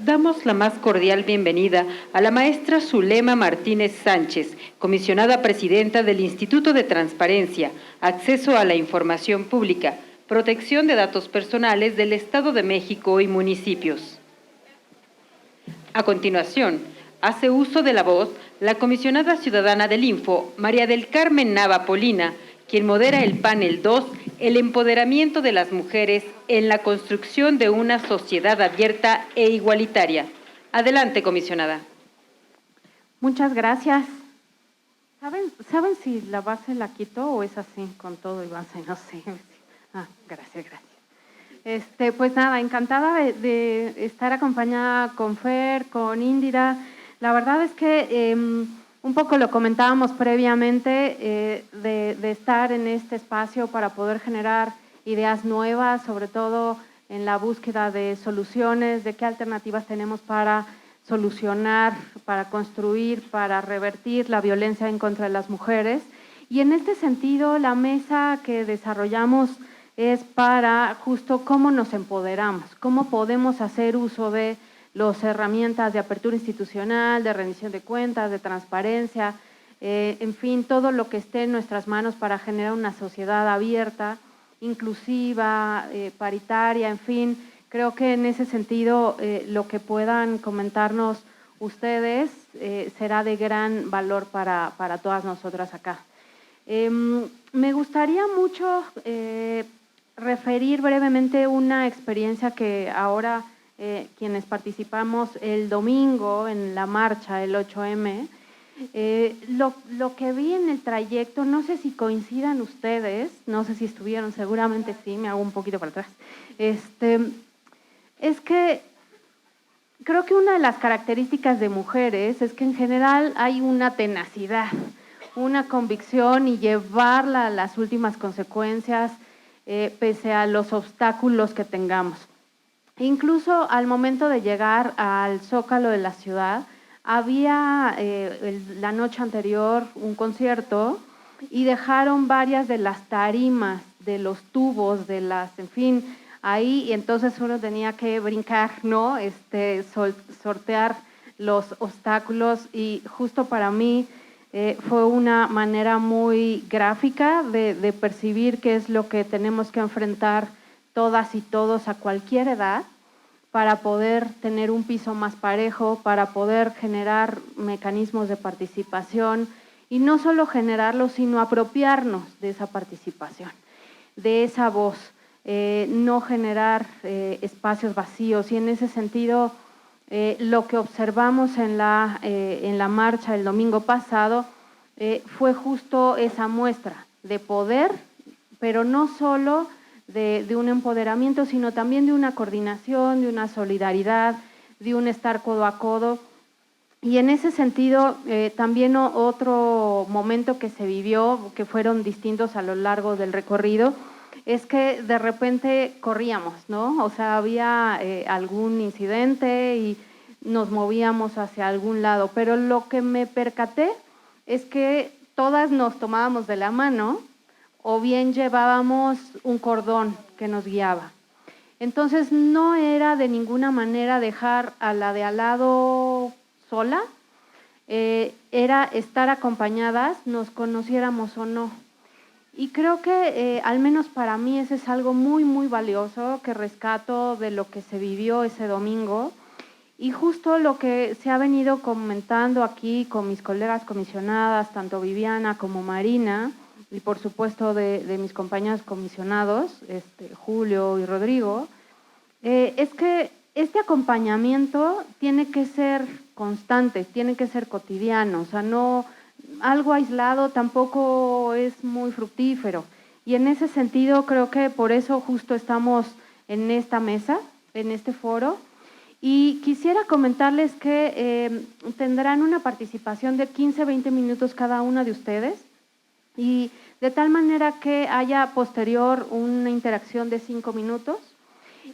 Damos la más cordial bienvenida a la maestra Zulema Martínez Sánchez, comisionada presidenta del Instituto de Transparencia, Acceso a la Información Pública, Protección de Datos Personales del Estado de México y municipios. A continuación, hace uso de la voz la comisionada ciudadana del Info, María del Carmen Nava Polina, quien modera el panel 2, el empoderamiento de las mujeres en la construcción de una sociedad abierta e igualitaria. Adelante, comisionada. Muchas gracias. ¿Saben si la base la quito o es así con todo y base? No sé. Gracias. Pues nada, encantada de estar acompañada con Fer, con Indira. La verdad es que un poco lo comentábamos previamente de estar en este espacio para poder generar ideas nuevas, sobre todo en la búsqueda de soluciones, de qué alternativas tenemos para solucionar, para construir, para revertir la violencia en contra de las mujeres. Y en este sentido, la mesa que desarrollamos es para justo cómo nos empoderamos, cómo podemos hacer uso de las herramientas de apertura institucional, de rendición de cuentas, de transparencia, en fin, todo lo que esté en nuestras manos para generar una sociedad abierta, inclusiva, paritaria, en fin. Creo que en ese sentido lo que puedan comentarnos ustedes será de gran valor para todas nosotras acá. Me gustaría mucho referir brevemente una experiencia que ahora quienes participamos el domingo en la marcha, el 8M, lo que vi en el trayecto, no sé si coincidan ustedes, no sé si estuvieron, seguramente sí, me hago un poquito para atrás, es que creo que una de las características de mujeres es que en general hay una tenacidad, una convicción y llevarla a las últimas consecuencias pese a los obstáculos que tengamos. Incluso al momento de llegar al Zócalo de la ciudad, había la noche anterior un concierto y dejaron varias de las tarimas, de los tubos, de las, en fin, ahí, y entonces uno tenía que brincar, ¿no? Sortear los obstáculos y justo para mí fue una manera muy gráfica de percibir qué es lo que tenemos que enfrentar todas y todos a cualquier edad para poder tener un piso más parejo, para poder generar mecanismos de participación y no solo generarlos, sino apropiarnos de esa participación, de esa voz, no generar espacios vacíos. Y en ese sentido, lo que observamos en la marcha el domingo pasado fue justo esa muestra de poder, pero no solo de un empoderamiento, sino también de una coordinación, de una solidaridad, de un estar codo a codo. Y en ese sentido, también otro momento que se vivió, que fueron distintos a lo largo del recorrido, es que de repente corríamos, ¿no? O sea, había algún incidente y nos movíamos hacia algún lado, pero lo que me percaté es que todas nos tomábamos de la mano o bien llevábamos un cordón que nos guiaba. Entonces no era de ninguna manera dejar a la de al lado sola, era estar acompañadas, nos conociéramos o no. Y creo que al menos para mí ese es algo muy, muy valioso que rescato de lo que se vivió ese domingo. Y justo lo que se ha venido comentando aquí con mis colegas comisionadas, tanto Viviana como Marina, y por supuesto de mis compañeros comisionados, Julio y Rodrigo, es que este acompañamiento tiene que ser constante, tiene que ser cotidiano, o sea, no algo aislado tampoco es muy fructífero. Y en ese sentido creo que por eso justo estamos en esta mesa, en este foro. Y quisiera comentarles que tendrán una participación de 15-20 minutos cada una de ustedes y de tal manera que haya posterior una interacción de 5 minutos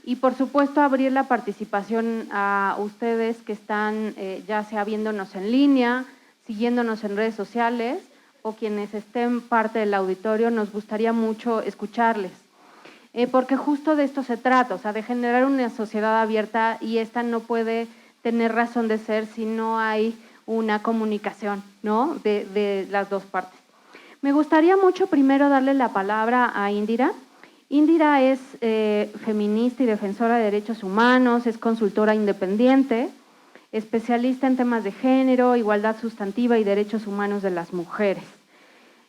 y por supuesto abrir la participación a ustedes que están ya sea viéndonos en línea, siguiéndonos en redes sociales o quienes estén parte del auditorio, nos gustaría mucho escucharles. porque justo de esto se trata, o sea, de generar una sociedad abierta, y esta no puede tener razón de ser si no hay una comunicación, ¿no?, de las dos partes. Me gustaría mucho primero darle la palabra a Indira. Indira es feminista y defensora de derechos humanos, es consultora independiente, especialista en temas de género, igualdad sustantiva y derechos humanos de las mujeres.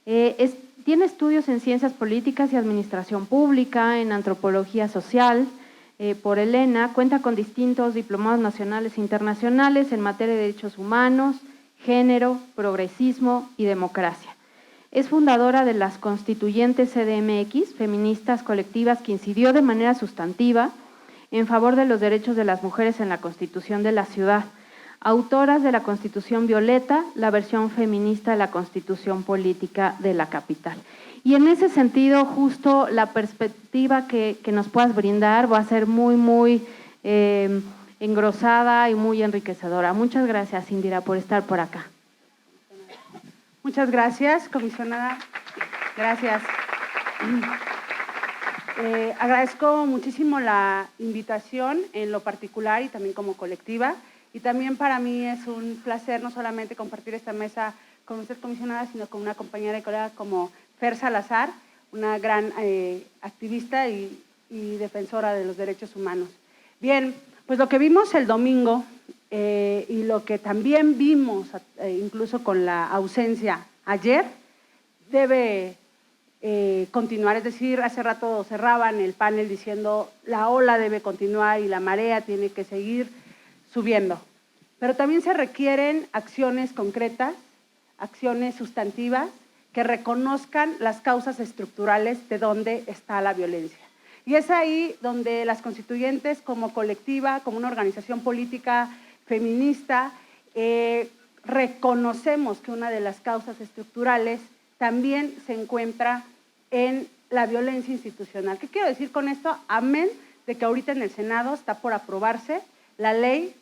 Tiene estudios en ciencias políticas y administración pública, en antropología social, por ELENA, cuenta con distintos diplomados nacionales e internacionales en materia de derechos humanos, género, progresismo y democracia. Es fundadora de las constituyentes CDMX, feministas colectivas, que incidió de manera sustantiva en favor de los derechos de las mujeres en la Constitución de la ciudad. Autoras de la Constitución Violeta, la versión feminista de la Constitución Política de la capital. Y en ese sentido, justo la perspectiva que nos puedas brindar va a ser muy engrosada y muy enriquecedora. Muchas gracias, Indira, por estar por acá. Muchas gracias, comisionada. Gracias. Agradezco muchísimo la invitación en lo particular y también como colectiva. Y también para mí es un placer no solamente compartir esta mesa con usted, comisionada, sino con una compañera y colega como Fer Salazar, una gran activista y defensora de los derechos humanos. Bien, pues lo que vimos el domingo y lo que también vimos incluso con la ausencia ayer debe continuar. Es decir, hace rato cerraban el panel diciendo la ola debe continuar y la marea tiene que seguir subiendo. Pero también se requieren acciones concretas, acciones sustantivas que reconozcan las causas estructurales de dónde está la violencia. Y es ahí donde las constituyentes como colectiva, como una organización política feminista, reconocemos que una de las causas estructurales también se encuentra en la violencia institucional. ¿Qué quiero decir con esto? Amén de que ahorita en el Senado está por aprobarse la ley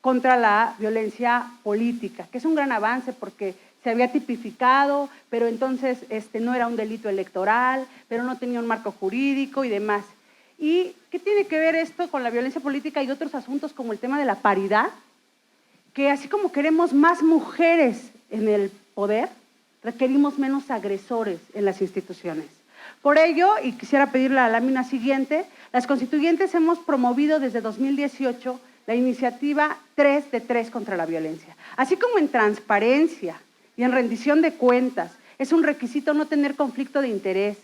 contra la violencia política, que es un gran avance porque se había tipificado, pero entonces no era un delito electoral, pero no tenía un marco jurídico y demás. ¿Y qué tiene que ver esto con la violencia política y otros asuntos como el tema de la paridad? Que así como queremos más mujeres en el poder, requerimos menos agresores en las instituciones. Por ello, y quisiera pedir la lámina siguiente, las constituyentes hemos promovido desde 2018 la iniciativa 3 de 3 contra la violencia. Así como en transparencia y en rendición de cuentas es un requisito no tener conflicto de interés,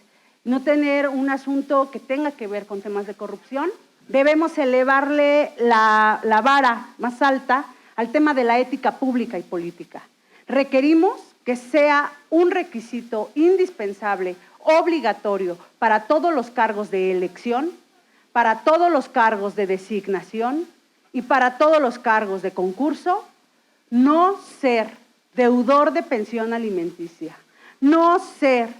no tener un asunto que tenga que ver con temas de corrupción, debemos elevarle la vara más alta al tema de la ética pública y política. Requerimos que sea un requisito indispensable, obligatorio para todos los cargos de elección, para todos los cargos de designación y para todos los cargos de concurso, no ser deudor de pensión alimenticia, no ser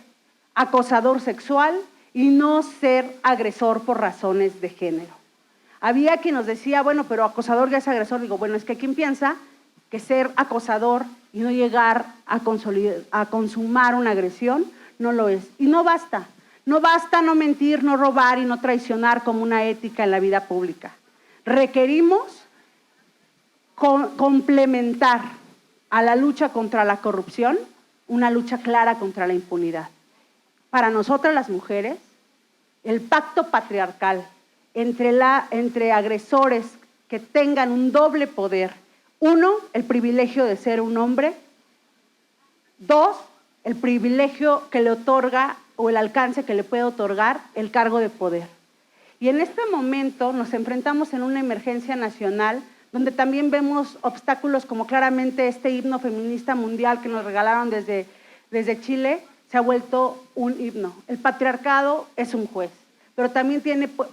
acosador sexual y no ser agresor por razones de género. Había quien nos decía, bueno, pero acosador ya es agresor. Digo, bueno, es que ¿quién piensa que ser acosador y no llegar a consumar una agresión no lo es? Y no basta no mentir, no robar y no traicionar como una ética en la vida pública. Requerimos complementar a la lucha contra la corrupción una lucha clara contra la impunidad. Para nosotras las mujeres, el pacto patriarcal entre agresores que tengan un doble poder: uno, el privilegio de ser un hombre; dos, el privilegio que le otorga o el alcance que le puede otorgar el cargo de poder. Y en este momento nos enfrentamos en una emergencia nacional donde también vemos obstáculos como claramente este himno feminista mundial que nos regalaron desde Chile, se ha vuelto un himno. El patriarcado es un juez, pero también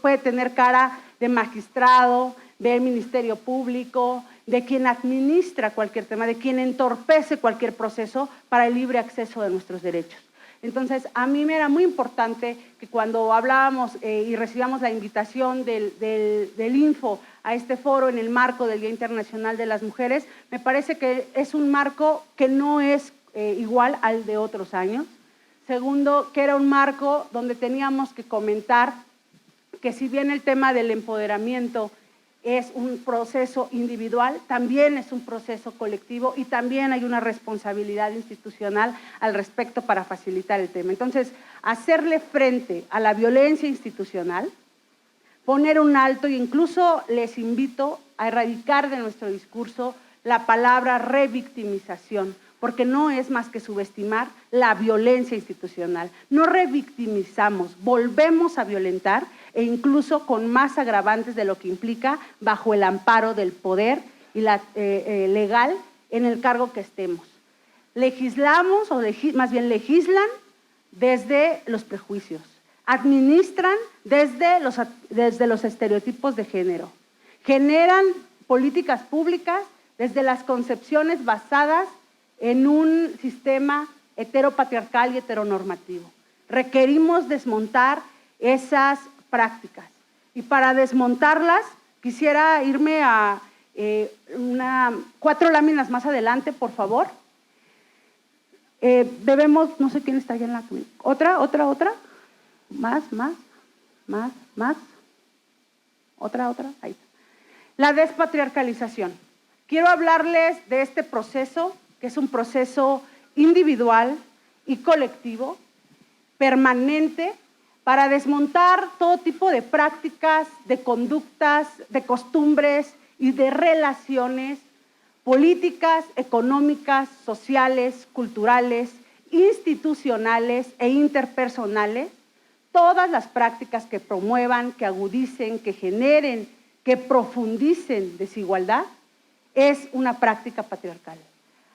puede tener cara de magistrado, del Ministerio Público, de quien administra cualquier tema, de quien entorpece cualquier proceso para el libre acceso de nuestros derechos. Entonces, a mí me era muy importante que cuando hablábamos y recibíamos la invitación del Info a este foro en el marco del Día Internacional de las Mujeres, me parece que es un marco que no es igual al de otros años. Segundo, que era un marco donde teníamos que comentar que si bien el tema del empoderamiento es un proceso individual, también es un proceso colectivo y también hay una responsabilidad institucional al respecto para facilitar el tema. Entonces, hacerle frente a la violencia institucional, poner un alto, e incluso les invito a erradicar de nuestro discurso la palabra revictimización, porque no es más que subestimar la violencia institucional. No revictimizamos, volvemos a violentar e incluso con más agravantes de lo que implica bajo el amparo del poder y la legal en el cargo que estemos. Legislamos, o más bien legislan desde los prejuicios, administran desde los estereotipos de género, generan políticas públicas desde las concepciones basadas en un sistema heteropatriarcal y heteronormativo. Requerimos desmontar esas prácticas. Y para desmontarlas, quisiera irme a 4 láminas más adelante, por favor. Debemos, no sé quién está allá en la... Otra. Más. Otra. Ahí está. La despatriarcalización. Quiero hablarles de este proceso, que es un proceso individual y colectivo, permanente, para desmontar todo tipo de prácticas, de conductas, de costumbres y de relaciones políticas, económicas, sociales, culturales, institucionales e interpersonales, todas las prácticas que promuevan, que agudicen, que generen, que profundicen desigualdad, es una práctica patriarcal.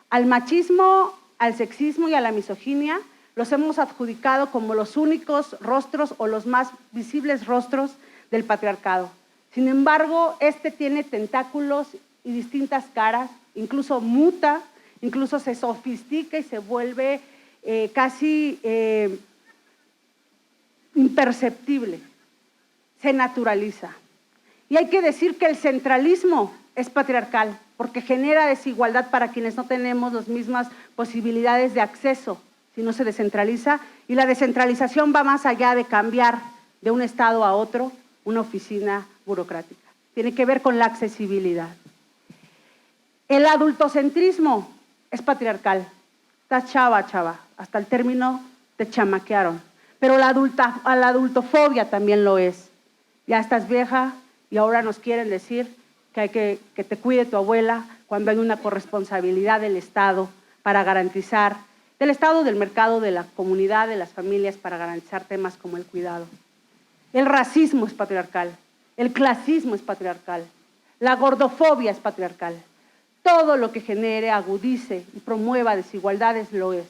Al machismo, al sexismo y a la misoginia los hemos adjudicado como los únicos rostros o los más visibles rostros del patriarcado. Sin embargo, este tiene tentáculos y distintas caras, incluso muta, incluso se sofistica y se vuelve casi imperceptible, se naturaliza. Y hay que decir que el centralismo es patriarcal, porque genera desigualdad para quienes no tenemos las mismas posibilidades de acceso si no se descentraliza, y la descentralización va más allá de cambiar de un estado a otro una oficina burocrática. Tiene que ver con la accesibilidad. El adultocentrismo es patriarcal. Estás chava, hasta el término te chamaquearon. Pero la adultofobia también lo es. Ya estás vieja y ahora nos quieren decir que hay que te cuide tu abuela cuando hay una corresponsabilidad del Estado para garantizar, del Estado, del mercado, de la comunidad, de las familias, para garantizar temas como el cuidado. El racismo es patriarcal, el clasismo es patriarcal, la gordofobia es patriarcal. Todo lo que genere, agudice y promueva desigualdades lo es.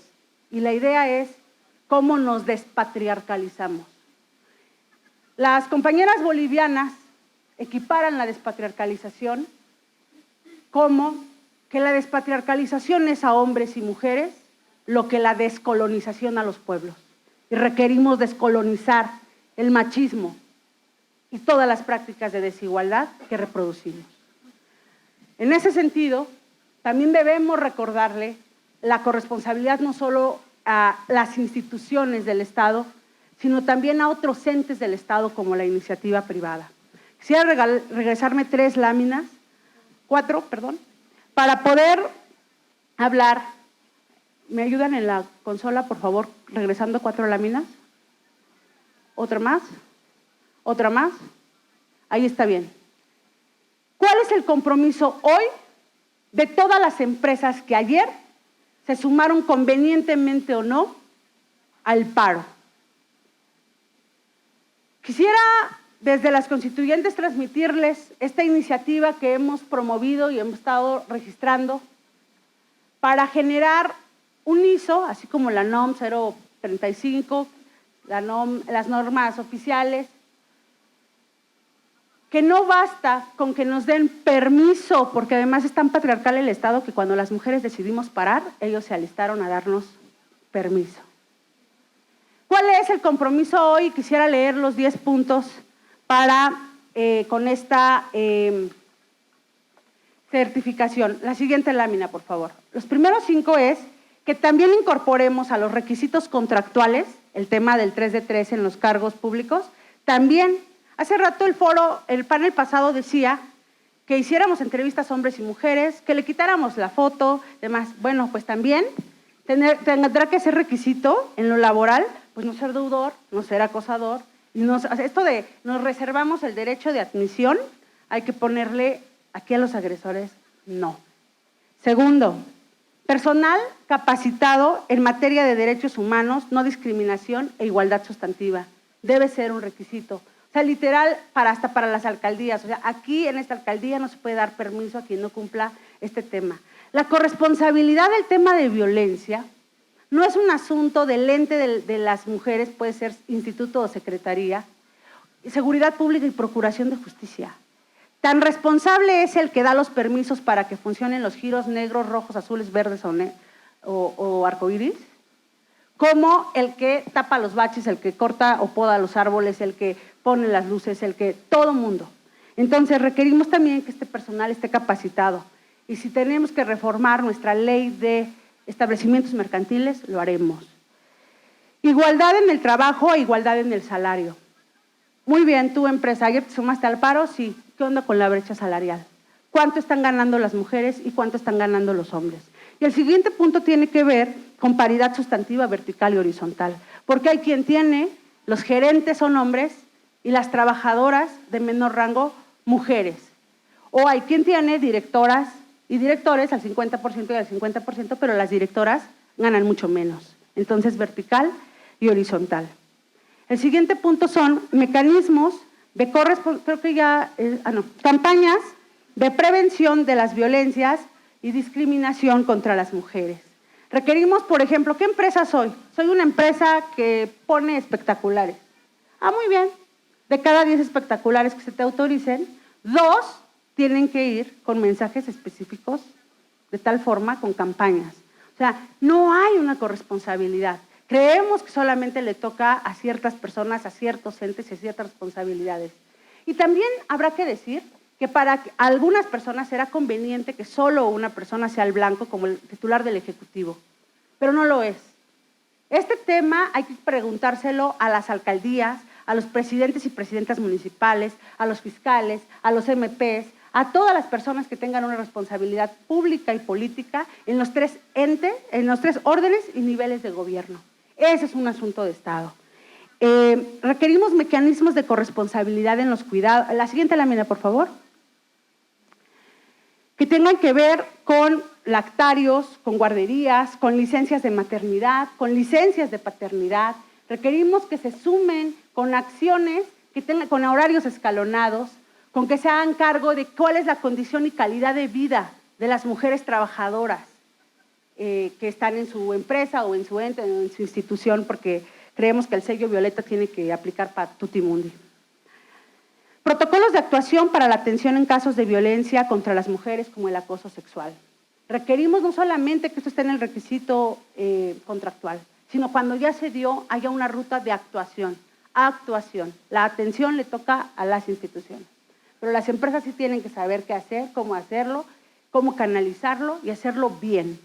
Y la idea es cómo nos despatriarcalizamos. Las compañeras bolivianas equiparan la despatriarcalización como que la despatriarcalización es a hombres y mujeres lo que la descolonización a los pueblos. Y requerimos descolonizar el machismo y todas las prácticas de desigualdad que reproducimos. En ese sentido, también debemos recordarle la corresponsabilidad no solo a las instituciones del Estado, sino también a otros entes del Estado como la iniciativa privada. Quisiera regresarme 4 láminas, para poder hablar. ¿Me ayudan en la consola, por favor, regresando 4 láminas? ¿Otra más? Ahí está bien. ¿Cuál es el compromiso hoy de todas las empresas que ayer se sumaron convenientemente o no al paro? Quisiera desde las constituyentes transmitirles esta iniciativa que hemos promovido y hemos estado registrando para generar un ISO, así como la NOM 035, las normas oficiales, que no basta con que nos den permiso, porque además es tan patriarcal el Estado que cuando las mujeres decidimos parar, ellos se alistaron a darnos permiso. ¿Cuál es el compromiso hoy? Quisiera leer los 10 puntos para con esta certificación. La siguiente lámina, por favor. Los primeros 5 es que también incorporemos a los requisitos contractuales, el tema del 3 de 3 en los cargos públicos, también Hace rato el panel pasado decía que hiciéramos entrevistas hombres y mujeres, que le quitáramos la foto, demás. Bueno, pues también tendrá que ser requisito en lo laboral, pues no ser deudor, no ser acosador. Esto de nos reservamos el derecho de admisión, hay que ponerle aquí a los agresores, no. Segundo, personal capacitado en materia de derechos humanos, no discriminación e igualdad sustantiva. Debe ser un requisito. O sea, literal, hasta para las alcaldías. O sea, aquí en esta alcaldía no se puede dar permiso a quien no cumpla este tema. La corresponsabilidad del tema de violencia no es un asunto del ente de las mujeres, puede ser instituto o secretaría, seguridad pública y procuración de justicia. Tan responsable es el que da los permisos para que funcionen los giros negros, rojos, azules, verdes o arcoíris, como el que tapa los baches, el que corta o poda los árboles, el que pone las luces, el que todo mundo. Entonces requerimos también que este personal esté capacitado. Y si tenemos que reformar nuestra ley de establecimientos mercantiles, lo haremos. Igualdad en el trabajo e igualdad en el salario. Muy bien, tú empresario, ¿te sumaste al paro? Sí. ¿Qué onda con la brecha salarial? ¿Cuánto están ganando las mujeres y cuánto están ganando los hombres? Y el siguiente punto tiene que ver con paridad sustantiva, vertical y horizontal. Porque hay quien tiene, los gerentes son hombres y las trabajadoras de menor rango, mujeres. O hay quien tiene directoras y directores al 50% y al 50%, pero las directoras ganan mucho menos. Entonces, vertical y horizontal. El siguiente punto son mecanismos de campañas de prevención de las violencias y discriminación contra las mujeres. Requerimos, por ejemplo, ¿qué empresa soy? Soy una empresa que pone espectaculares. Ah, muy bien. De cada 10 espectaculares que se te autoricen, 2 tienen que ir con mensajes específicos, de tal forma, con campañas. O sea, no hay una corresponsabilidad. Creemos que solamente le toca a ciertas personas, a ciertos entes y a ciertas responsabilidades. Y también habrá que decir que para algunas personas será conveniente que solo una persona sea el blanco como el titular del Ejecutivo, pero no lo es. Este tema hay que preguntárselo a las alcaldías, a los presidentes y presidentas municipales, a los fiscales, a los MPs, a todas las personas que tengan una responsabilidad pública y política en los 3 órdenes y niveles de gobierno. Ese es un asunto de Estado. Requerimos mecanismos de corresponsabilidad en los cuidados. La siguiente lámina, por favor. Que tengan que ver con lactarios, con guarderías, con licencias de maternidad, con licencias de paternidad. Requerimos que se sumen con acciones, que tengan, con horarios escalonados, con que se hagan cargo de cuál es la condición y calidad de vida de las mujeres trabajadoras que están en su empresa o en su ente o en su institución, porque creemos que el sello violeta tiene que aplicar para tutti mundi. Protocolos de actuación para la atención en casos de violencia contra las mujeres como el acoso sexual. Requerimos no solamente que esto esté en el requisito contractual, sino cuando ya se dio, haya una ruta de actuación. La atención le toca a las instituciones, pero las empresas sí tienen que saber qué hacer, cómo hacerlo, cómo canalizarlo y hacerlo bien.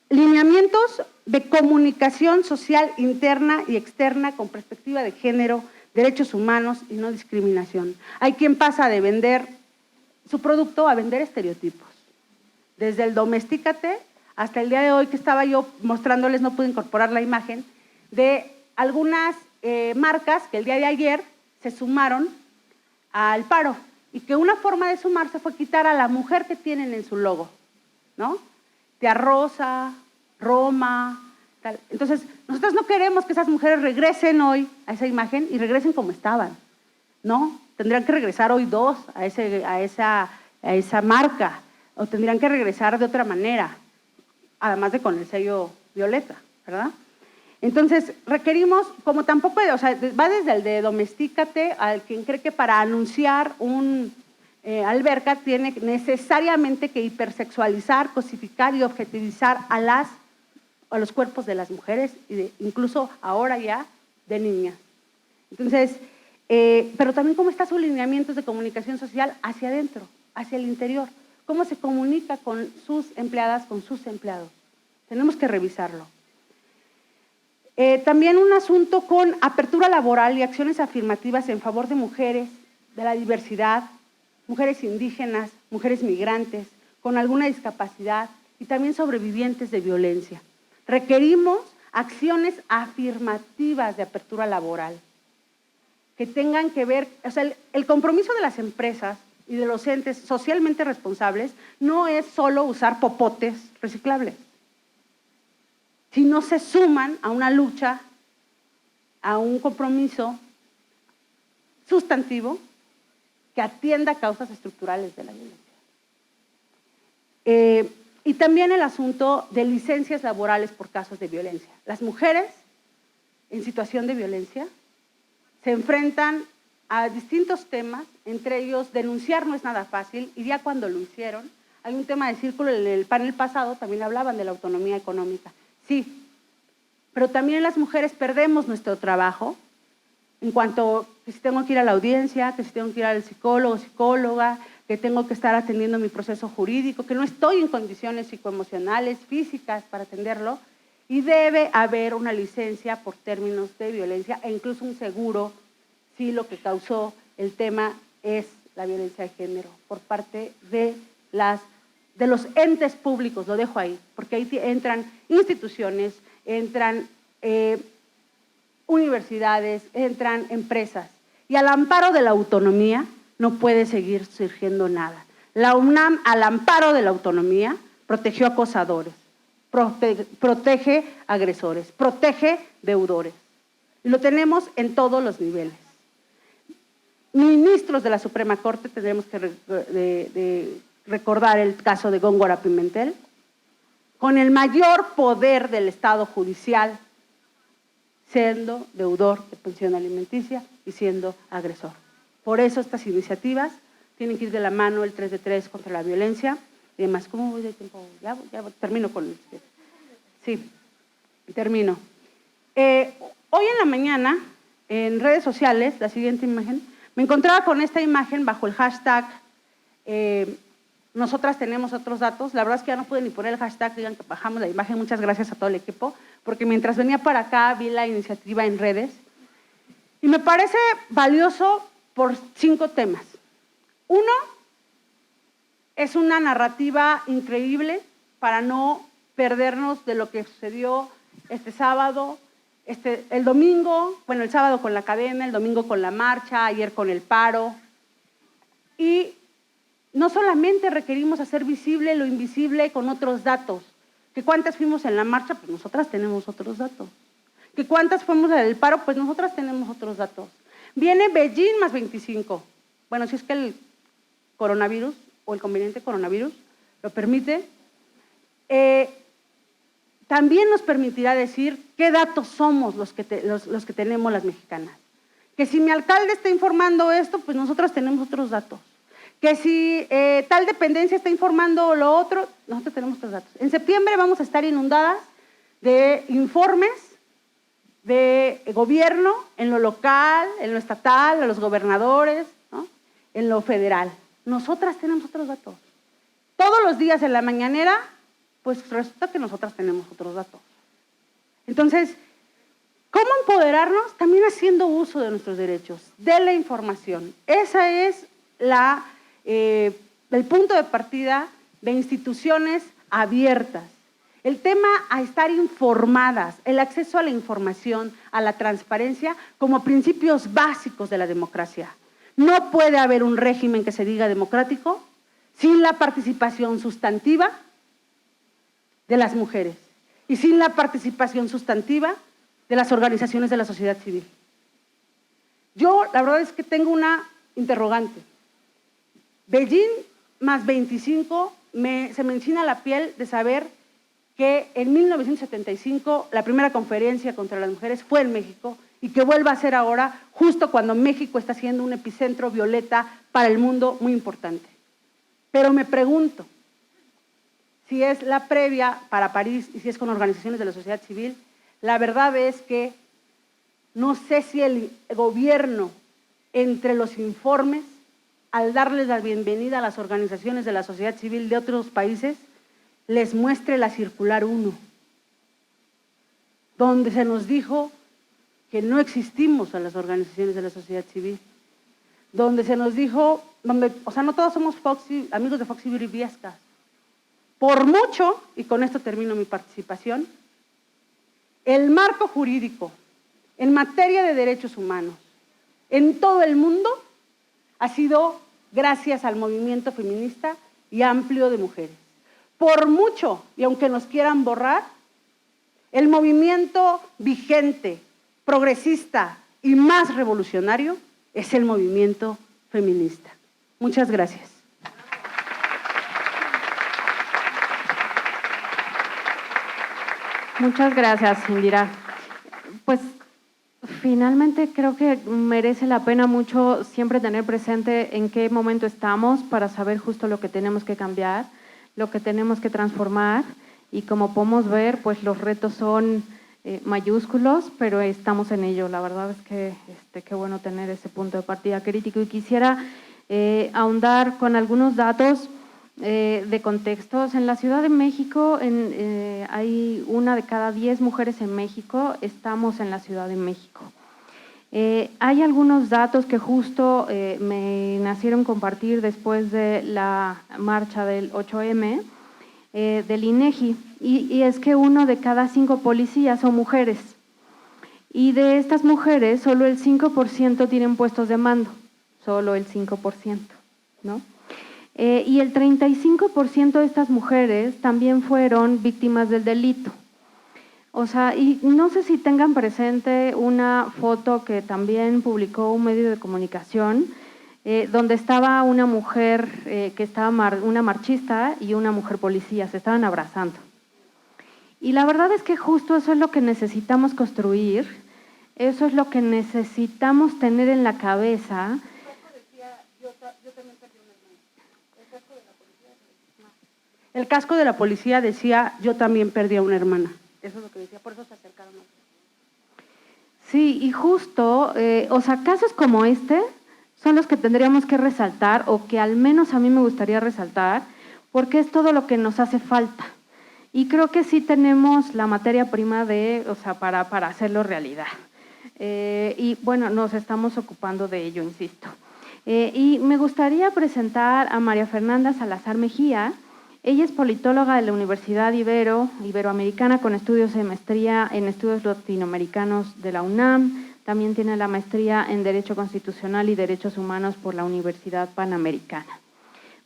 Lineamientos de comunicación social interna y externa con perspectiva de género, derechos humanos y no discriminación. Hay quien pasa de vender su producto a vender estereotipos. Desde el domestícate hasta el día de hoy que estaba yo mostrándoles, no pude incorporar la imagen, de algunas marcas que el día de ayer se sumaron al paro y que una forma de sumarse fue quitar a la mujer que tienen en su logo, ¿no? Tía Rosa, Roma, tal. Entonces, nosotros no queremos que esas mujeres regresen hoy a esa imagen y regresen como estaban, ¿no? Tendrían que regresar hoy 2 a esa marca, o tendrían que regresar de otra manera, además de con el sello violeta, ¿verdad? Entonces, requerimos, como tampoco, o sea, va desde el de domestícate al quien cree que para anunciar un alberca tiene necesariamente que hipersexualizar, cosificar y objetivizar a los cuerpos de las mujeres, y incluso ahora ya de niñas. Entonces, pero también cómo están sus lineamientos de comunicación social hacia adentro, hacia el interior, cómo se comunica con sus empleadas, con sus empleados. Tenemos que revisarlo. También un asunto con apertura laboral y acciones afirmativas en favor de mujeres, de la diversidad, mujeres indígenas, mujeres migrantes, con alguna discapacidad y también sobrevivientes de violencia. Requerimos acciones afirmativas de apertura laboral que tengan que ver, o sea, el compromiso de las empresas y de los entes socialmente responsables no es solo usar popotes reciclables, sino se suman a una lucha, a un compromiso sustantivo que atienda causas estructurales de la violencia. Y también el asunto de licencias laborales por casos de violencia. Las mujeres en situación de violencia se enfrentan a distintos temas, entre ellos denunciar no es nada fácil, y ya cuando lo hicieron, hay un tema de círculo, en el panel pasado también hablaban de la autonomía económica. Sí, pero también las mujeres perdemos nuestro trabajo en cuanto que si tengo que ir a la audiencia, que si tengo que ir al psicólogo, psicóloga, que tengo que estar atendiendo mi proceso jurídico, que no estoy en condiciones psicoemocionales, físicas para atenderlo, y debe haber una licencia por términos de violencia e incluso un seguro si lo que causó el tema es la violencia de género por parte de los entes públicos, lo dejo ahí, porque ahí entran instituciones, entran universidades, entran empresas, y al amparo de la autonomía no puede seguir surgiendo nada. La UNAM, al amparo de la autonomía, protegió acosadores, protege agresores, protege deudores. Y lo tenemos en todos los niveles. Ministros de la Suprema Corte, tendremos que recordar el caso de Góngora Pimentel, con el mayor poder del Estado judicial, siendo deudor de pensión alimenticia y siendo agresor. Por eso estas iniciativas tienen que ir de la mano, el 3 de 3 contra la violencia y demás. ¿Cómo voy de tiempo? Ya termino con esto. Sí, termino. Hoy en la mañana, en redes sociales, la siguiente imagen, me encontraba con esta imagen bajo el hashtag nosotras tenemos otros datos. La verdad es que ya no pude ni poner el hashtag, digan que bajamos la imagen. Muchas gracias a todo el equipo, porque mientras venía para acá vi la iniciativa en redes y me parece valioso por 5 temas. Uno, es una narrativa increíble para no perdernos de lo que sucedió este sábado, el domingo, bueno, el sábado con la cadena, el domingo con la marcha, ayer con el paro. Y no solamente requerimos hacer visible lo invisible con otros datos. ¿Que cuántas fuimos en la marcha? Pues nosotras tenemos otros datos. ¿Que cuántas fuimos en el paro? Pues nosotras tenemos otros datos. Viene Beijing más 25. Bueno, si es que el coronavirus o el conveniente coronavirus lo permite. También nos permitirá decir qué datos somos los que tenemos las mexicanas. Que si mi alcalde está informando esto, pues nosotros tenemos otros datos. Que si tal dependencia está informando lo otro, nosotros tenemos otros datos. En septiembre vamos a estar inundadas de informes de gobierno en lo local, en lo estatal, a los gobernadores, ¿no? En lo federal. Nosotras tenemos otros datos. Todos los días en la mañanera, pues resulta que nosotras tenemos otros datos. Entonces, ¿cómo empoderarnos? También haciendo uso de nuestros derechos, de la información. Esa es el punto de partida de instituciones abiertas. El tema a estar informadas, el acceso a la información, a la transparencia, como principios básicos de la democracia. No puede haber un régimen que se diga democrático sin la participación sustantiva de las mujeres y sin la participación sustantiva de las organizaciones de la sociedad civil. Yo, la verdad es que tengo una interrogante. Beijing más 25, se me enchina la piel de saber que en 1975 la primera conferencia contra las mujeres fue en México y que vuelva a ser ahora justo cuando México está siendo un epicentro violeta para el mundo muy importante. Pero me pregunto si es la previa para París y si es con organizaciones de la sociedad civil. La verdad es que no sé si el gobierno, entre los informes, al darles la bienvenida a las organizaciones de la sociedad civil de otros países, les muestre la circular 1. donde se nos dijo que no existimos a las organizaciones de la sociedad civil, donde se nos dijo, o sea, no todos somos amigos de Foxy Beauty Viescas. Por mucho, y con esto termino mi participación, el marco jurídico en materia de derechos humanos en todo el mundo ha sido gracias al movimiento feminista y amplio de mujeres. Por mucho, y aunque nos quieran borrar, el movimiento vigente, progresista y más revolucionario es el movimiento feminista. Muchas gracias. Muchas gracias, Indira. Pues finalmente creo que merece la pena mucho siempre tener presente en qué momento estamos para saber justo lo que tenemos que cambiar, lo que tenemos que transformar, y como podemos ver, pues los retos son mayúsculos, pero estamos en ello. La verdad es que qué bueno tener ese punto de partida crítico, y quisiera ahondar con algunos datos de contextos. En la Ciudad de México hay 1 de cada 10 mujeres en México, estamos en la Ciudad de México. Hay algunos datos que justo me nacieron compartir después de la marcha del 8M del INEGI, y es que 1 de cada 5 policías son mujeres, y de estas mujeres solo el 5% tienen puestos de mando, solo el 5%, ¿no? Y el 35% de estas mujeres también fueron víctimas del delito. O sea, y no sé si tengan presente una foto que también publicó un medio de comunicación, donde estaba una mujer, una marchista y una mujer policía, se estaban abrazando. Y la verdad es que justo eso es lo que necesitamos construir, eso es lo que necesitamos tener en la cabeza. El casco de la policía decía, yo también perdí a una hermana. Eso es lo que decía, por eso se acercaron. Sí, y justo, o sea, casos como este son los que tendríamos que resaltar, o que al menos a mí me gustaría resaltar, porque es todo lo que nos hace falta. Y creo que sí tenemos la materia prima para hacerlo realidad. Y bueno, nos estamos ocupando de ello, insisto. Y me gustaría presentar a María Fernanda Salazar Mejía. Ella es politóloga de la Universidad Iberoamericana con estudios de maestría en estudios latinoamericanos de la UNAM. También tiene la maestría en Derecho Constitucional y Derechos Humanos por la Universidad Panamericana.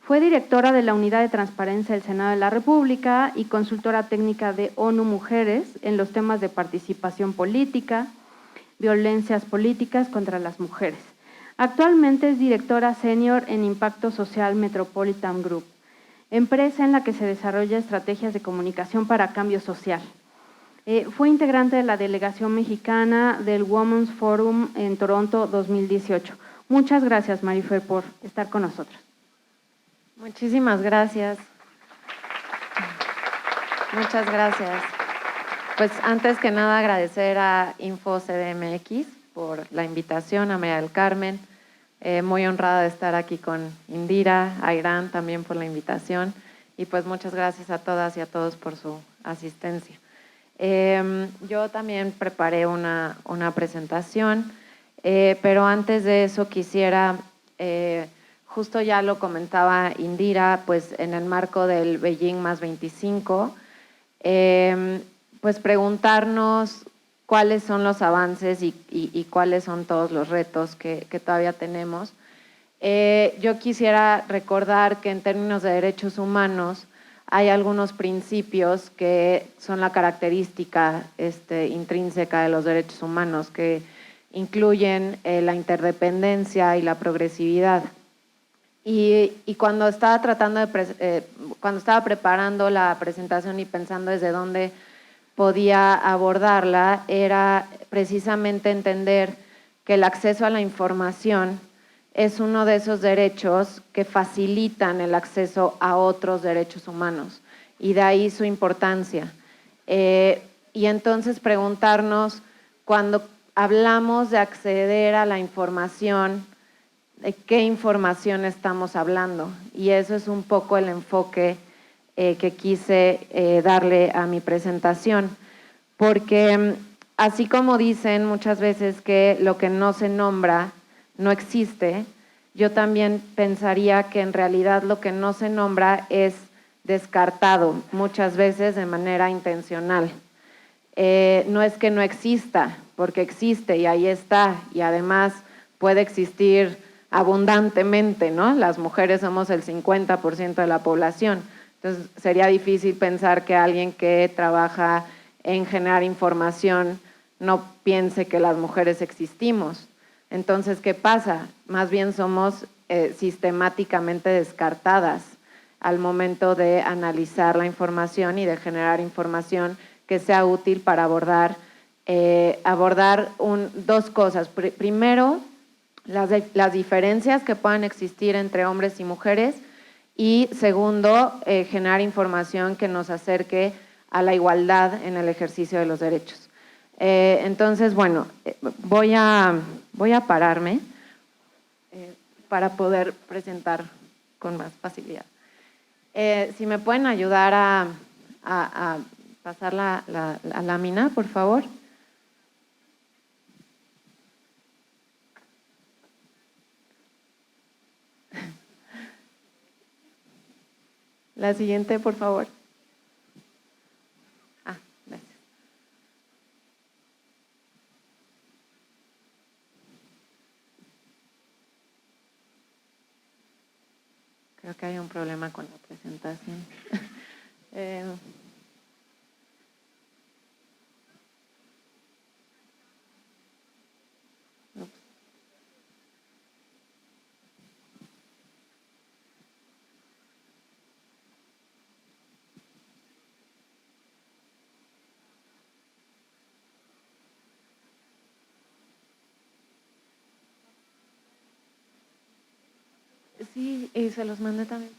Fue directora de la Unidad de Transparencia del Senado de la República y consultora técnica de ONU Mujeres en los temas de participación política, violencias políticas contra las mujeres. Actualmente es directora senior en Impacto Social Metropolitan Group, empresa en la que se desarrolla estrategias de comunicación para cambio social. Fue integrante de la delegación mexicana del Women's Forum en Toronto 2018. Muchas gracias, Marifer, por estar con nosotros. Muchísimas gracias. Muchas gracias. Pues antes que nada agradecer a InfoCDMX por la invitación, a María del Carmen, muy honrada de estar aquí con Indira, a Irán también por la invitación, y pues muchas gracias a todas y a todos por su asistencia. Yo también preparé una presentación, pero antes de eso quisiera, justo ya lo comentaba Indira, pues en el marco del Beijing +25, pues preguntarnos cuáles son los avances y cuáles son todos los retos que todavía tenemos. Yo quisiera recordar que en términos de derechos humanos hay algunos principios que son la característica intrínseca de los derechos humanos, que incluyen la interdependencia y la progresividad. Y cuando estaba cuando estaba preparando la presentación y pensando desde dónde podía abordarla, era precisamente entender que el acceso a la información es uno de esos derechos que facilitan el acceso a otros derechos humanos, y de ahí su importancia. Y entonces preguntarnos, cuando hablamos de acceder a la información, ¿de qué información estamos hablando? Y eso es un poco el enfoque que quise darle a mi presentación, porque así como dicen muchas veces que lo que no se nombra no existe, yo también pensaría que en realidad lo que no se nombra es descartado muchas veces de manera intencional. No es que no exista, porque existe y ahí está, y además puede existir abundantemente, ¿no? Las mujeres somos el 50% de la población, entonces sería difícil pensar que alguien que trabaja en generar información no piense que las mujeres existimos. Entonces, ¿qué pasa? Más bien somos sistemáticamente descartadas al momento de analizar la información y de generar información que sea útil para abordar dos cosas. Primero, las diferencias que puedan existir entre hombres y mujeres, y segundo, generar información que nos acerque a la igualdad en el ejercicio de los derechos. Entonces, bueno, voy a pararme para poder presentar con más facilidad. Si me pueden ayudar a pasar la lámina, por favor. La siguiente, por favor. Gracias. Creo que hay un problema con la presentación. Sí, y se los mandé también.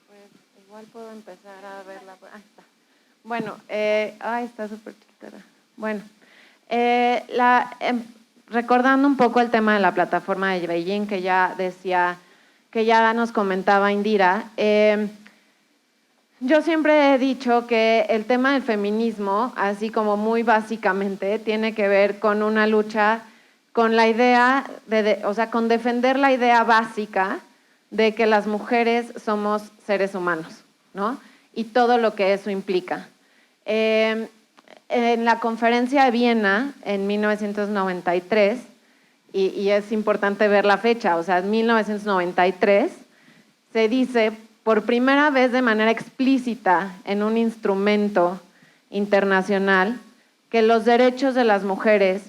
Pues igual puedo empezar a verla. Ahí está. Bueno, está súper chiquita. Bueno, recordando un poco el tema de la plataforma de Beijing, que ya decía, que ya nos comentaba Indira, yo siempre he dicho que el tema del feminismo, así como muy básicamente, tiene que ver con una lucha, con la idea, con defender la idea básica de que las mujeres somos seres humanos, ¿no? Y todo lo que eso implica. En la conferencia de Viena, en 1993, y es importante ver la fecha, o sea, en 1993, se dice por primera vez de manera explícita en un instrumento internacional que los derechos de las mujeres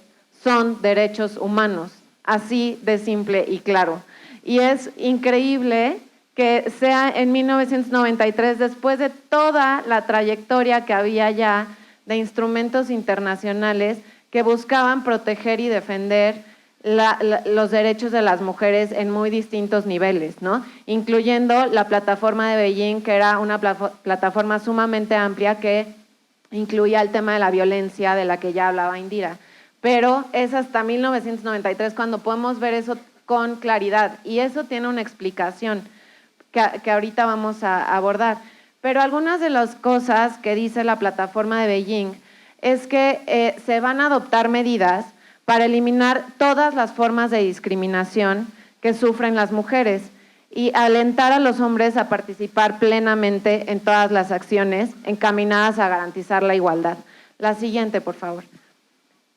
son derechos humanos, así de simple y claro. Y es increíble que sea en 1993, después de toda la trayectoria que había ya de instrumentos internacionales que buscaban proteger y defender los derechos de las mujeres en muy distintos niveles, ¿no? Incluyendo la plataforma de Beijing, que era una plataforma sumamente amplia que incluía el tema de la violencia de la que ya hablaba Indira. Pero es hasta 1993 cuando podemos ver eso con claridad, y eso tiene una explicación que ahorita vamos a abordar. Pero algunas de las cosas que dice la plataforma de Beijing es que se van a adoptar medidas para eliminar todas las formas de discriminación que sufren las mujeres y alentar a los hombres a participar plenamente en todas las acciones encaminadas a garantizar la igualdad. La siguiente, por favor.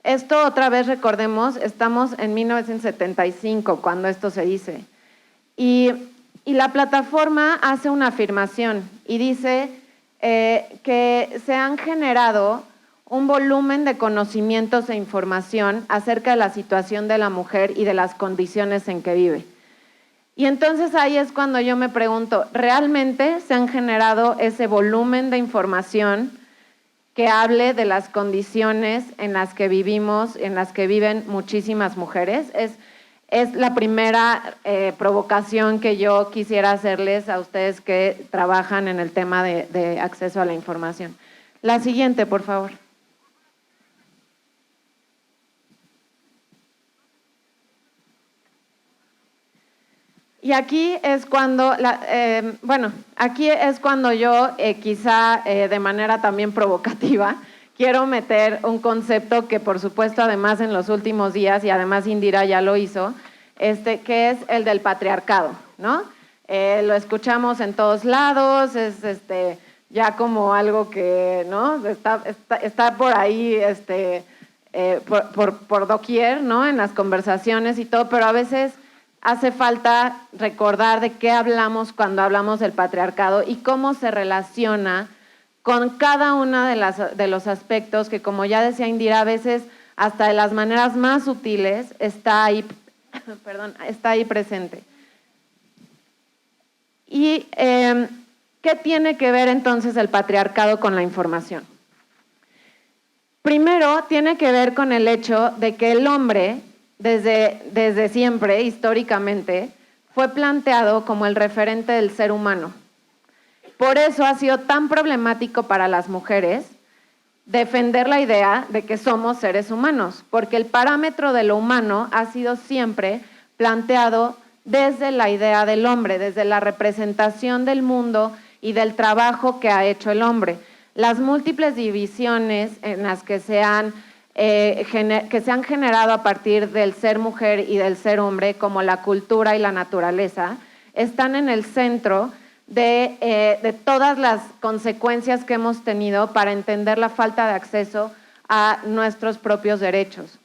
Esto otra vez recordemos, estamos en 1975 cuando esto se dice. Y la plataforma hace una afirmación y dice que se han generado un volumen de conocimientos e información acerca de la situación de la mujer y de las condiciones en que vive. Y entonces ahí es cuando yo me pregunto, ¿realmente se han generado ese volumen de información que hable de las condiciones en las que vivimos, en las que viven muchísimas mujeres? Es la primera provocación que yo quisiera hacerles a ustedes que trabajan en el tema de acceso a la información. La siguiente, por favor. Y aquí es cuando, aquí es cuando yo, quizá de manera también provocativa, quiero meter un concepto que, por supuesto, además en los últimos días, y además Indira ya lo hizo, que es el del patriarcado, ¿no? Lo escuchamos en todos lados, es ya como algo que, ¿no? Está por ahí, por doquier, ¿no? En las conversaciones y todo, pero a veces hace falta recordar de qué hablamos cuando hablamos del patriarcado y cómo se relaciona con cada uno de los aspectos que, como ya decía Indira, a veces hasta de las maneras más sutiles está ahí, está ahí presente. ¿Y qué tiene que ver entonces el patriarcado con la información? Primero, tiene que ver con el hecho de que el hombre, desde siempre, históricamente, fue planteado como el referente del ser humano. Por eso ha sido tan problemático para las mujeres defender la idea de que somos seres humanos, porque el parámetro de lo humano ha sido siempre planteado desde la idea del hombre, desde la representación del mundo y del trabajo que ha hecho el hombre. Las múltiples divisiones en las que se han generado a partir del ser mujer y del ser hombre, como la cultura y la naturaleza, están en el centro de todas las consecuencias que hemos tenido para entender la falta de acceso a nuestros propios derechos.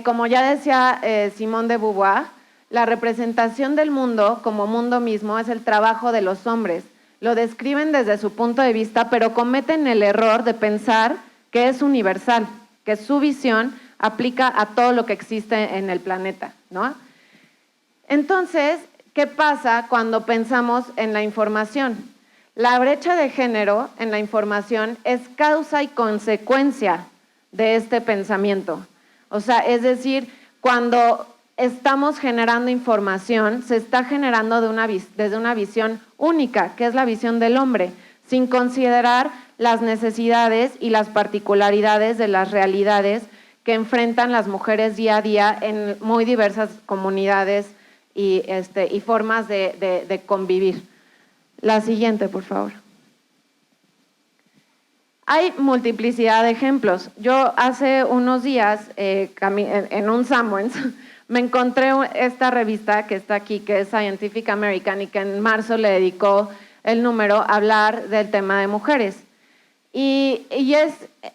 Como ya decía Simone de Beauvoir, la representación del mundo como mundo mismo es el trabajo de los hombres. Lo describen desde su punto de vista, pero cometen el error de pensar que es universal, que su visión aplica a todo lo que existe en el planeta, ¿no? Entonces, ¿qué pasa cuando pensamos en la información? La brecha de género en la información es causa y consecuencia de este pensamiento. O sea, es decir, cuando estamos generando información, se está generando desde una visión única, que es la visión del hombre, sin considerar las necesidades y las particularidades de las realidades que enfrentan las mujeres día a día en muy diversas comunidades y formas de convivir. La siguiente, por favor. Hay multiplicidad de ejemplos. Yo hace unos días, en un Sanborns, me encontré esta revista que está aquí, que es Scientific American, y que en marzo le dedicó el número a hablar del tema de mujeres. Y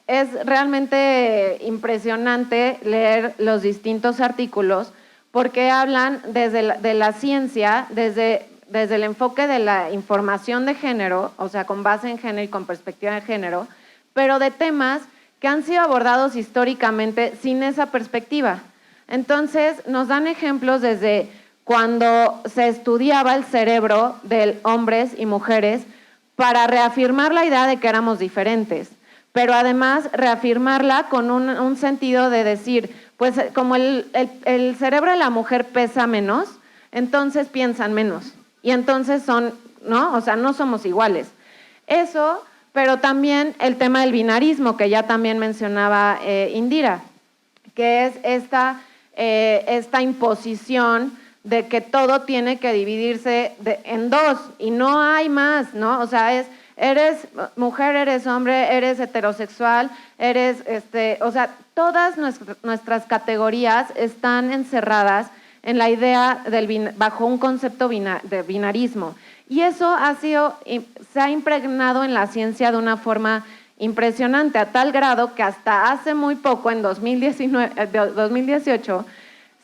es realmente impresionante leer los distintos artículos, porque hablan de la ciencia, desde el enfoque de la información de género, o sea, con base en género y con perspectiva de género, pero de temas que han sido abordados históricamente sin esa perspectiva. Entonces, nos dan ejemplos desde cuando se estudiaba el cerebro de hombres y mujeres para reafirmar la idea de que éramos diferentes, pero además reafirmarla con un sentido de decir, pues como el cerebro de la mujer pesa menos, entonces piensan menos, y entonces ¿no? O sea, no somos iguales. Eso, pero también el tema del binarismo, que ya también mencionaba Indira, que es esta imposición de que todo tiene que dividirse en dos y no hay más, ¿no? O sea, eres mujer, eres hombre, eres heterosexual, o sea, todas nuestras categorías están encerradas en la idea bajo un concepto de binarismo. Y eso se ha impregnado en la ciencia de una forma impresionante, a tal grado que hasta hace muy poco, en 2018,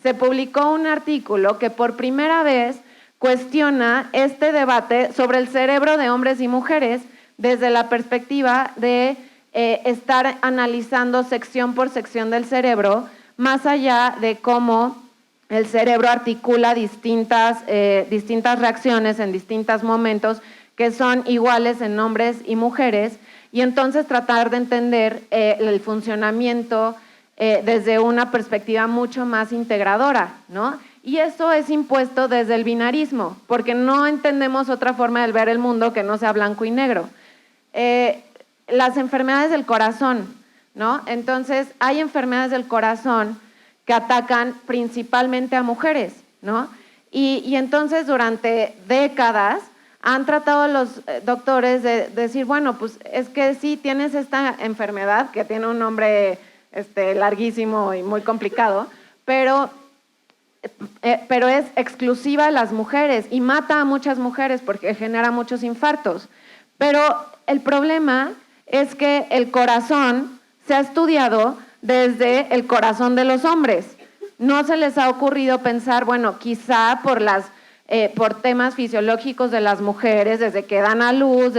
se publicó un artículo que por primera vez cuestiona este debate sobre el cerebro de hombres y mujeres desde la perspectiva de estar analizando sección por sección del cerebro, más allá de cómo el cerebro articula distintas reacciones en distintos momentos que son iguales en hombres y mujeres, y entonces tratar de entender el funcionamiento desde una perspectiva mucho más integradora, ¿no? Y eso es impuesto desde el binarismo, porque no entendemos otra forma de ver el mundo que no sea blanco y negro. Las enfermedades del corazón, ¿no? Entonces, hay enfermedades del corazón que atacan principalmente a mujeres, ¿no? Y entonces durante décadas han tratado los doctores de decir, bueno, pues es que sí tienes esta enfermedad que tiene un nombre larguísimo y muy complicado, pero es exclusiva de las mujeres y mata a muchas mujeres porque genera muchos infartos. Pero el problema es que el corazón se ha estudiado desde el corazón de los hombres. No se les ha ocurrido pensar, bueno, quizá por temas fisiológicos de las mujeres, desde que dan a luz,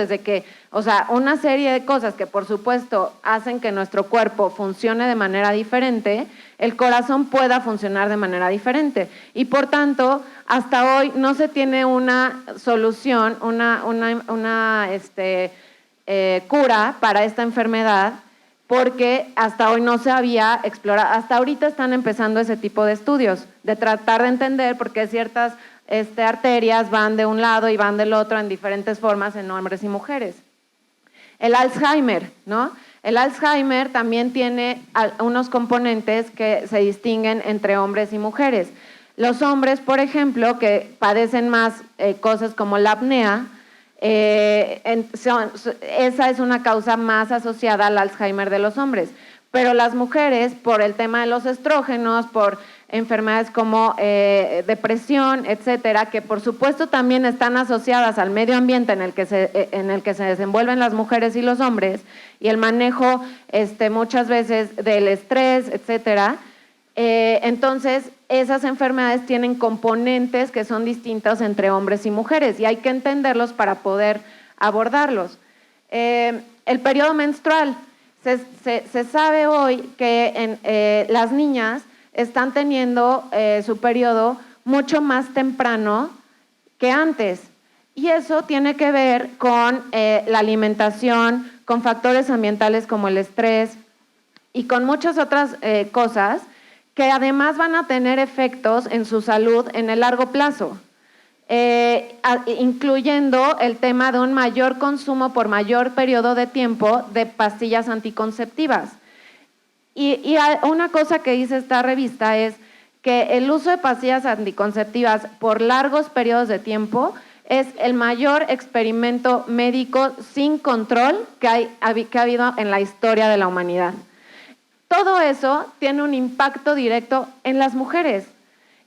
o sea, una serie de cosas que por supuesto hacen que nuestro cuerpo funcione de manera diferente, el corazón pueda funcionar de manera diferente. Y por tanto, hasta hoy no se tiene una solución, una cura para esta enfermedad, porque hasta hoy no se había explorado, hasta ahorita están empezando ese tipo de estudios, de tratar de entender por qué ciertas arterias van de un lado y van del otro en diferentes formas en hombres y mujeres. El Alzheimer, ¿no? El Alzheimer también tiene unos componentes que se distinguen entre hombres y mujeres. Los hombres, por ejemplo, que padecen más cosas como la apnea, esa es una causa más asociada al Alzheimer de los hombres. Pero las mujeres, por el tema de los estrógenos, por enfermedades como depresión, etcétera, que por supuesto también están asociadas al medio ambiente en el que se desenvuelven las mujeres y los hombres, y el manejo muchas veces del estrés, etcétera. Entonces, esas enfermedades tienen componentes que son distintos entre hombres y mujeres y hay que entenderlos para poder abordarlos. El periodo menstrual. Se sabe hoy que las niñas están teniendo su periodo mucho más temprano que antes. Y eso tiene que ver con la alimentación, con factores ambientales como el estrés y con muchas otras cosas que además van a tener efectos en su salud en el largo plazo, incluyendo el tema de un mayor consumo por mayor periodo de tiempo de pastillas anticonceptivas. Y una cosa que dice esta revista es que el uso de pastillas anticonceptivas por largos periodos de tiempo es el mayor experimento médico sin control que ha habido en la historia de la humanidad. Todo eso tiene un impacto directo en las mujeres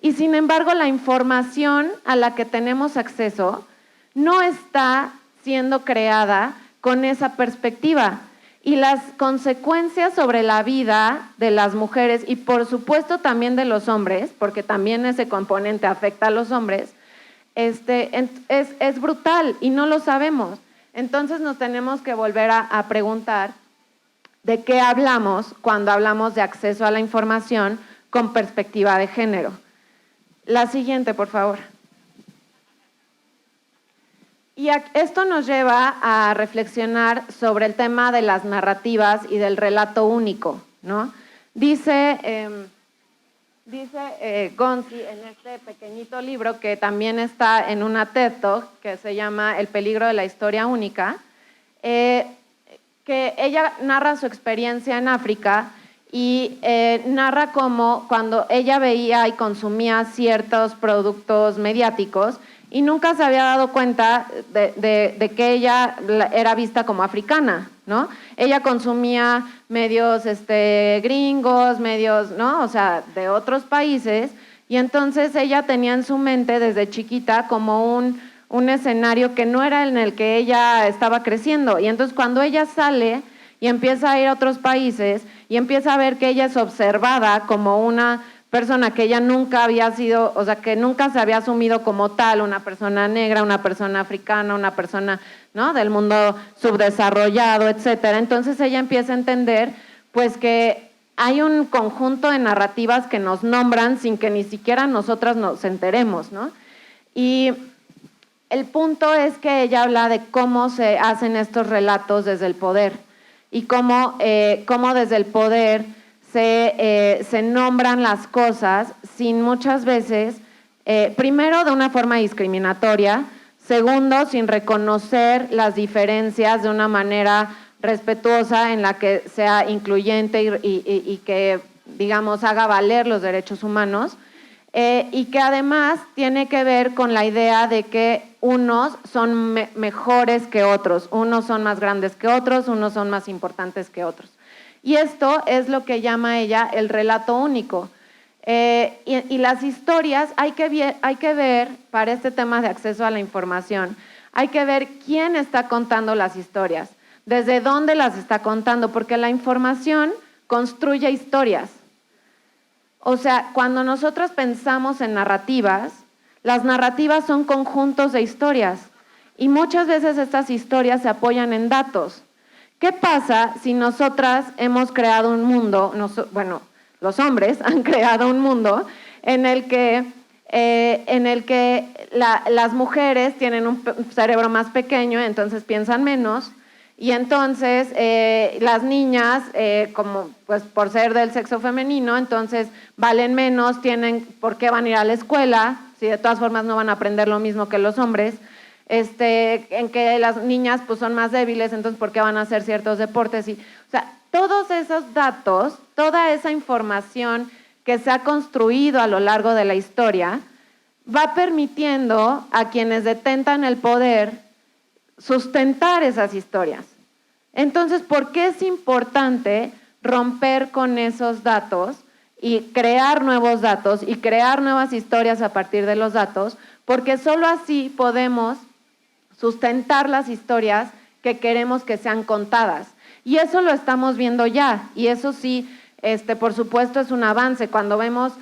y sin embargo la información a la que tenemos acceso no está siendo creada con esa perspectiva y las consecuencias sobre la vida de las mujeres y por supuesto también de los hombres, porque también ese componente afecta a los hombres, es brutal y no lo sabemos. Entonces nos tenemos que volver a preguntar de qué hablamos cuando hablamos de acceso a la información con perspectiva de género. La siguiente, por favor. Y esto nos lleva a reflexionar sobre el tema de las narrativas y del relato único, ¿no? Dice Gonzi en este pequeñito libro que también está en una TED Talk que se llama El peligro de la historia única, que ella narra su experiencia en África y narra cómo cuando ella veía y consumía ciertos productos mediáticos y nunca se había dado cuenta de que ella era vista como africana, ¿no? Ella consumía medios gringos, medios, ¿no? O sea, de otros países y entonces ella tenía en su mente desde chiquita como un escenario que no era en el que ella estaba creciendo. Y entonces cuando ella sale y empieza a ir a otros países y empieza a ver que ella es observada como una persona que ella nunca había sido, o sea, que nunca se había asumido como tal, una persona negra, una persona africana, una persona, ¿no?, del mundo subdesarrollado, etcétera. Entonces ella empieza a entender, pues, que hay un conjunto de narrativas que nos nombran sin que ni siquiera nosotras nos enteremos, ¿no? Y el punto es que ella habla de cómo se hacen estos relatos desde el poder y cómo desde el poder se nombran las cosas sin muchas veces, primero de una forma discriminatoria, segundo sin reconocer las diferencias de una manera respetuosa en la que sea incluyente y que, digamos, haga valer los derechos humanos. y que además tiene que ver con la idea de que unos son mejores que otros, unos son más grandes que otros, unos son más importantes que otros. Y esto es lo que llama ella el relato único. Y las historias hay que ver, para este tema de acceso a la información, hay que ver quién está contando las historias, desde dónde las está contando, porque la información construye historias. O sea, cuando nosotros pensamos en narrativas, las narrativas son conjuntos de historias y muchas veces estas historias se apoyan en datos. ¿Qué pasa si nosotras hemos creado un mundo, bueno, los hombres han creado un mundo en el que las mujeres tienen un cerebro más pequeño, entonces piensan menos, y entonces las niñas, como pues por ser del sexo femenino, entonces valen menos, ¿por qué van a ir a la escuela? Si de todas formas no van a aprender lo mismo que los hombres. En que las niñas pues son más débiles, entonces ¿por qué van a hacer ciertos deportes? O sea, todos esos datos, toda esa información que se ha construido a lo largo de la historia, va permitiendo a quienes detentan el poder sustentar esas historias. Entonces, ¿por qué es importante romper con esos datos y crear nuevos datos y crear nuevas historias a partir de los datos? Porque solo así podemos sustentar las historias que queremos que sean contadas. Y eso lo estamos viendo ya, y eso sí, por supuesto, es un avance. Cuando vemos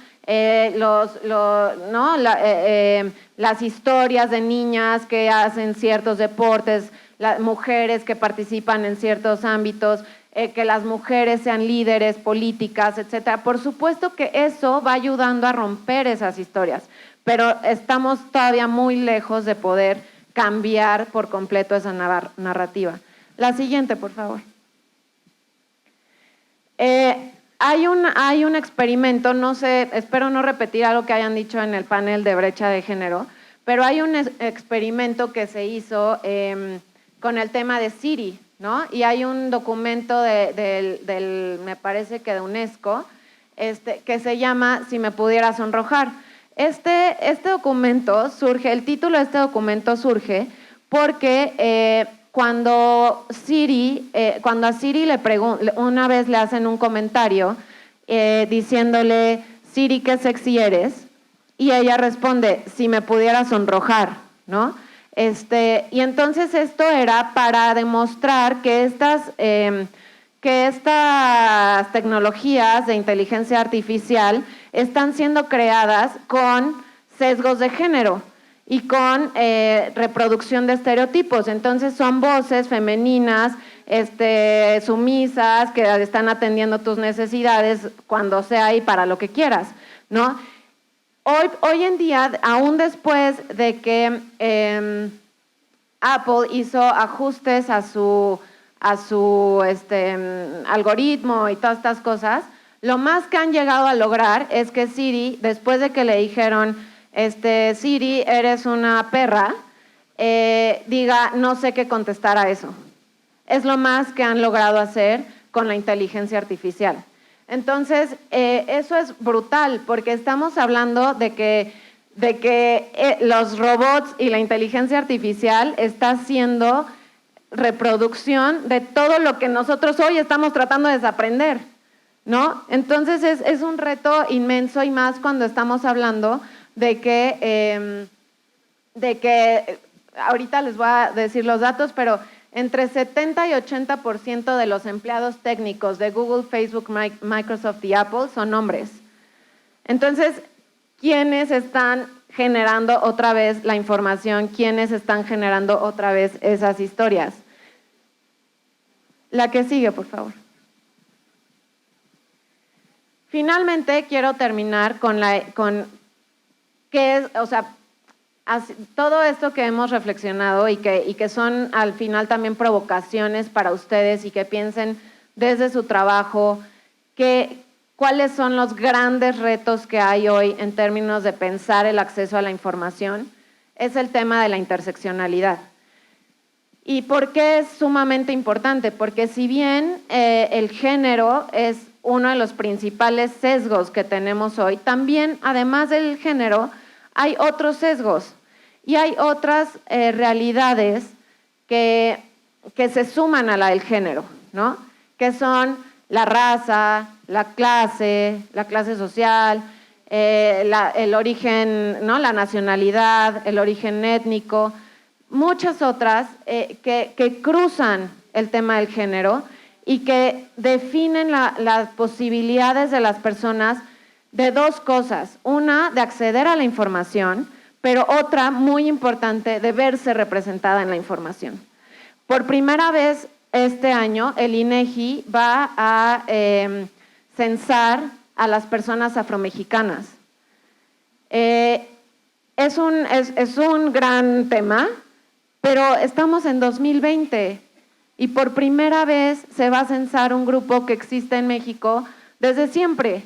las historias de niñas que hacen ciertos deportes, las mujeres que participan en ciertos ámbitos, que las mujeres sean líderes políticas, etcétera. Por supuesto que eso va ayudando a romper esas historias, pero estamos todavía muy lejos de poder cambiar por completo esa narrativa. La siguiente, por favor. Hay un experimento, no sé, espero no repetir algo que hayan dicho en el panel de brecha de género, pero hay un experimento que se hizo con el tema de Siri, ¿no? Y hay un documento me parece que de UNESCO, que se llama Si me pudiera sonrojar. Este documento surge, el título de este documento surge porque cuando a Siri una vez le hacen un comentario diciéndole, Siri, qué sexy eres, y ella responde, si me pudiera sonrojar, ¿no? Y entonces esto era para demostrar que estas tecnologías de inteligencia artificial están siendo creadas con sesgos de género y con reproducción de estereotipos. Entonces son voces femeninas, sumisas, que están atendiendo tus necesidades cuando sea y para lo que quieras, ¿no? Hoy en día, aún después de que Apple hizo ajustes a su algoritmo y todas estas cosas, lo más que han llegado a lograr es que Siri, después de que le dijeron, Siri, eres una perra, diga, no sé qué contestar a eso. Es lo más que han logrado hacer con la inteligencia artificial. Entonces, eso es brutal, porque estamos hablando de que los robots y la inteligencia artificial está haciendo reproducción de todo lo que nosotros hoy estamos tratando de desaprender, ¿no? Entonces, es un reto inmenso, y más cuando estamos hablando de que ahorita les voy a decir los datos, pero entre 70 y 80% de los empleados técnicos de Google, Facebook, Microsoft y Apple son hombres. Entonces, ¿quiénes están generando otra vez la información? ¿Quiénes están generando otra vez esas historias? La que sigue, por favor. Finalmente, quiero terminar con qué es, o sea, todo esto que hemos reflexionado y que son al final también provocaciones para ustedes, y que piensen desde su trabajo cuáles son los grandes retos que hay hoy en términos de pensar el acceso a la información, es el tema de la interseccionalidad. ¿Y por qué es sumamente importante? Porque si bien el género es uno de los principales sesgos que tenemos hoy. También, además del género, hay otros sesgos y hay otras realidades que se suman a la del género, ¿no? Que son la raza, la clase social, el origen, ¿no? La nacionalidad, el origen étnico, muchas otras que cruzan el tema del género y que definen las posibilidades de las personas de dos cosas. Una, de acceder a la información, pero otra, muy importante, de verse representada en la información. Por primera vez este año, el INEGI va a censar a las personas afromexicanas. Es un gran tema, pero estamos en 2020 y por primera vez se va a censar un grupo que existe en México desde siempre.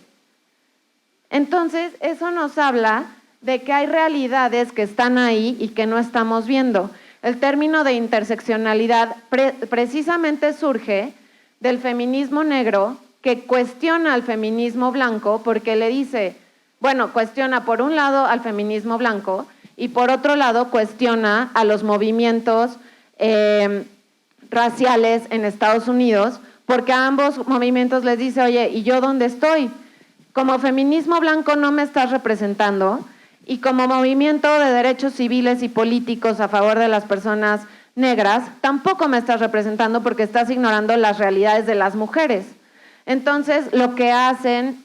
Entonces, eso nos habla de que hay realidades que están ahí y que no estamos viendo. El término de interseccionalidad precisamente surge del feminismo negro, que cuestiona al feminismo blanco porque le dice, bueno, cuestiona por un lado al feminismo blanco y por otro lado cuestiona a los movimientos raciales en Estados Unidos, porque a ambos movimientos les dice, oye, ¿y yo dónde estoy? Como feminismo blanco no me estás representando y como movimiento de derechos civiles y políticos a favor de las personas negras, tampoco me estás representando porque estás ignorando las realidades de las mujeres. Entonces, lo que hace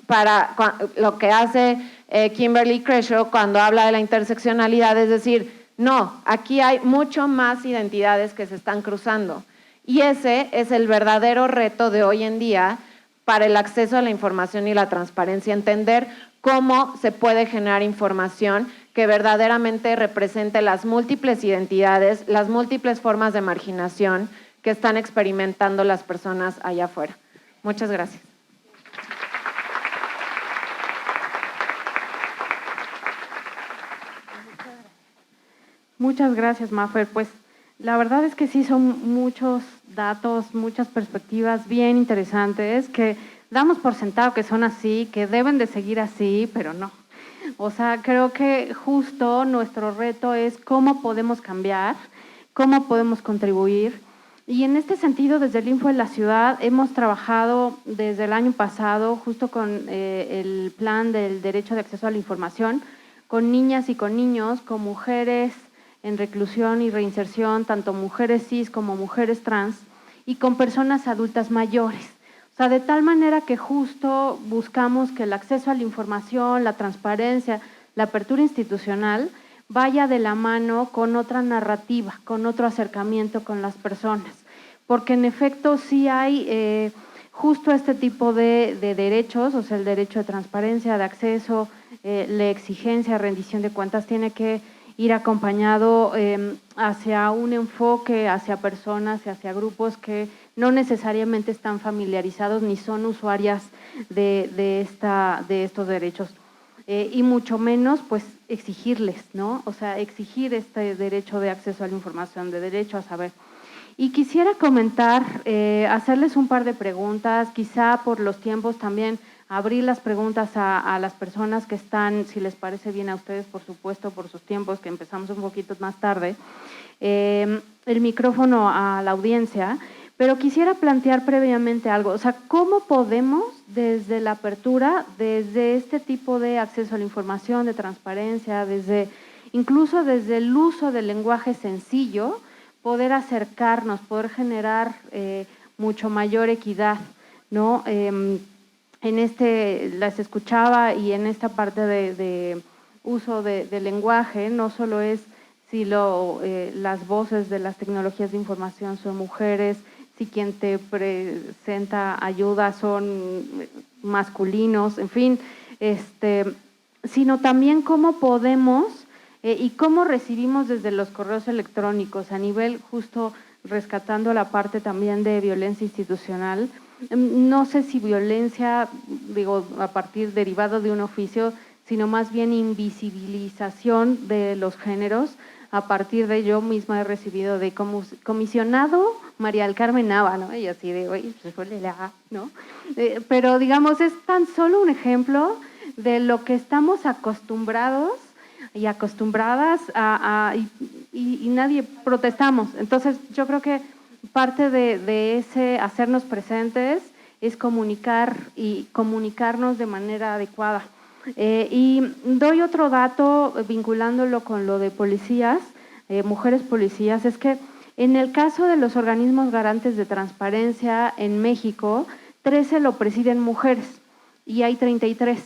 Kimberly Crenshaw cuando habla de la interseccionalidad es decir, no, aquí hay mucho más identidades que se están cruzando. Y ese es el verdadero reto de hoy en día para el acceso a la información y la transparencia, entender cómo se puede generar información que verdaderamente represente las múltiples identidades, las múltiples formas de marginación que están experimentando las personas allá afuera. Muchas gracias. Muchas gracias, Mafer. Pues la verdad es que sí son muchos datos, muchas perspectivas bien interesantes que damos por sentado que son así, que deben de seguir así, pero no. O sea, creo que justo nuestro reto es cómo podemos cambiar, cómo podemos contribuir. Y en este sentido, desde el Info de la Ciudad, hemos trabajado desde el año pasado justo con el plan del derecho de acceso a la información, con niñas y con niños, con mujeres en reclusión y reinserción, tanto mujeres cis como mujeres trans, y con personas adultas mayores. O sea, de tal manera que justo buscamos que el acceso a la información, la transparencia, la apertura institucional vaya de la mano con otra narrativa, con otro acercamiento con las personas. Porque en efecto sí hay justo este tipo de derechos, o sea, el derecho de transparencia, de acceso, la exigencia, rendición de cuentas, tiene que ir acompañado hacia un enfoque, hacia personas, hacia grupos que no necesariamente están familiarizados ni son usuarias de estos derechos. Y mucho menos, pues, exigirles, ¿no? O sea, exigir este derecho de acceso a la información, de derecho a saber. Y quisiera comentar, hacerles un par de preguntas, quizá por los tiempos también abrir las preguntas a las personas que están, si les parece bien a ustedes, por supuesto, por sus tiempos, que empezamos un poquito más tarde, el micrófono a la audiencia, pero quisiera plantear previamente algo, o sea, ¿cómo podemos desde la apertura, desde este tipo de acceso a la información, de transparencia, incluso desde el uso del lenguaje sencillo, poder acercarnos, poder generar mucho mayor equidad, ¿no? Las escuchaba y en esta parte de uso de lenguaje, no solo es si las voces de las tecnologías de información son mujeres, si quien te presenta ayuda son masculinos, en fin, sino también cómo podemos y cómo recibimos desde los correos electrónicos a nivel justo rescatando la parte también de violencia institucional. No sé si violencia, digo, a partir derivado de un oficio, sino más bien invisibilización de los géneros a partir de yo misma he recibido de comisionado María del Carmen Nava, ¿no? Y así de, oye, pues ¿no? Pero digamos, es tan solo un ejemplo de lo que estamos acostumbrados y acostumbradas y nadie protestamos. Entonces, yo creo que parte de ese hacernos presentes es comunicar y comunicarnos de manera adecuada. Y doy otro dato vinculándolo con lo de policías, mujeres policías, es que en el caso de los organismos garantes de transparencia en México, 13 lo presiden mujeres y hay 33.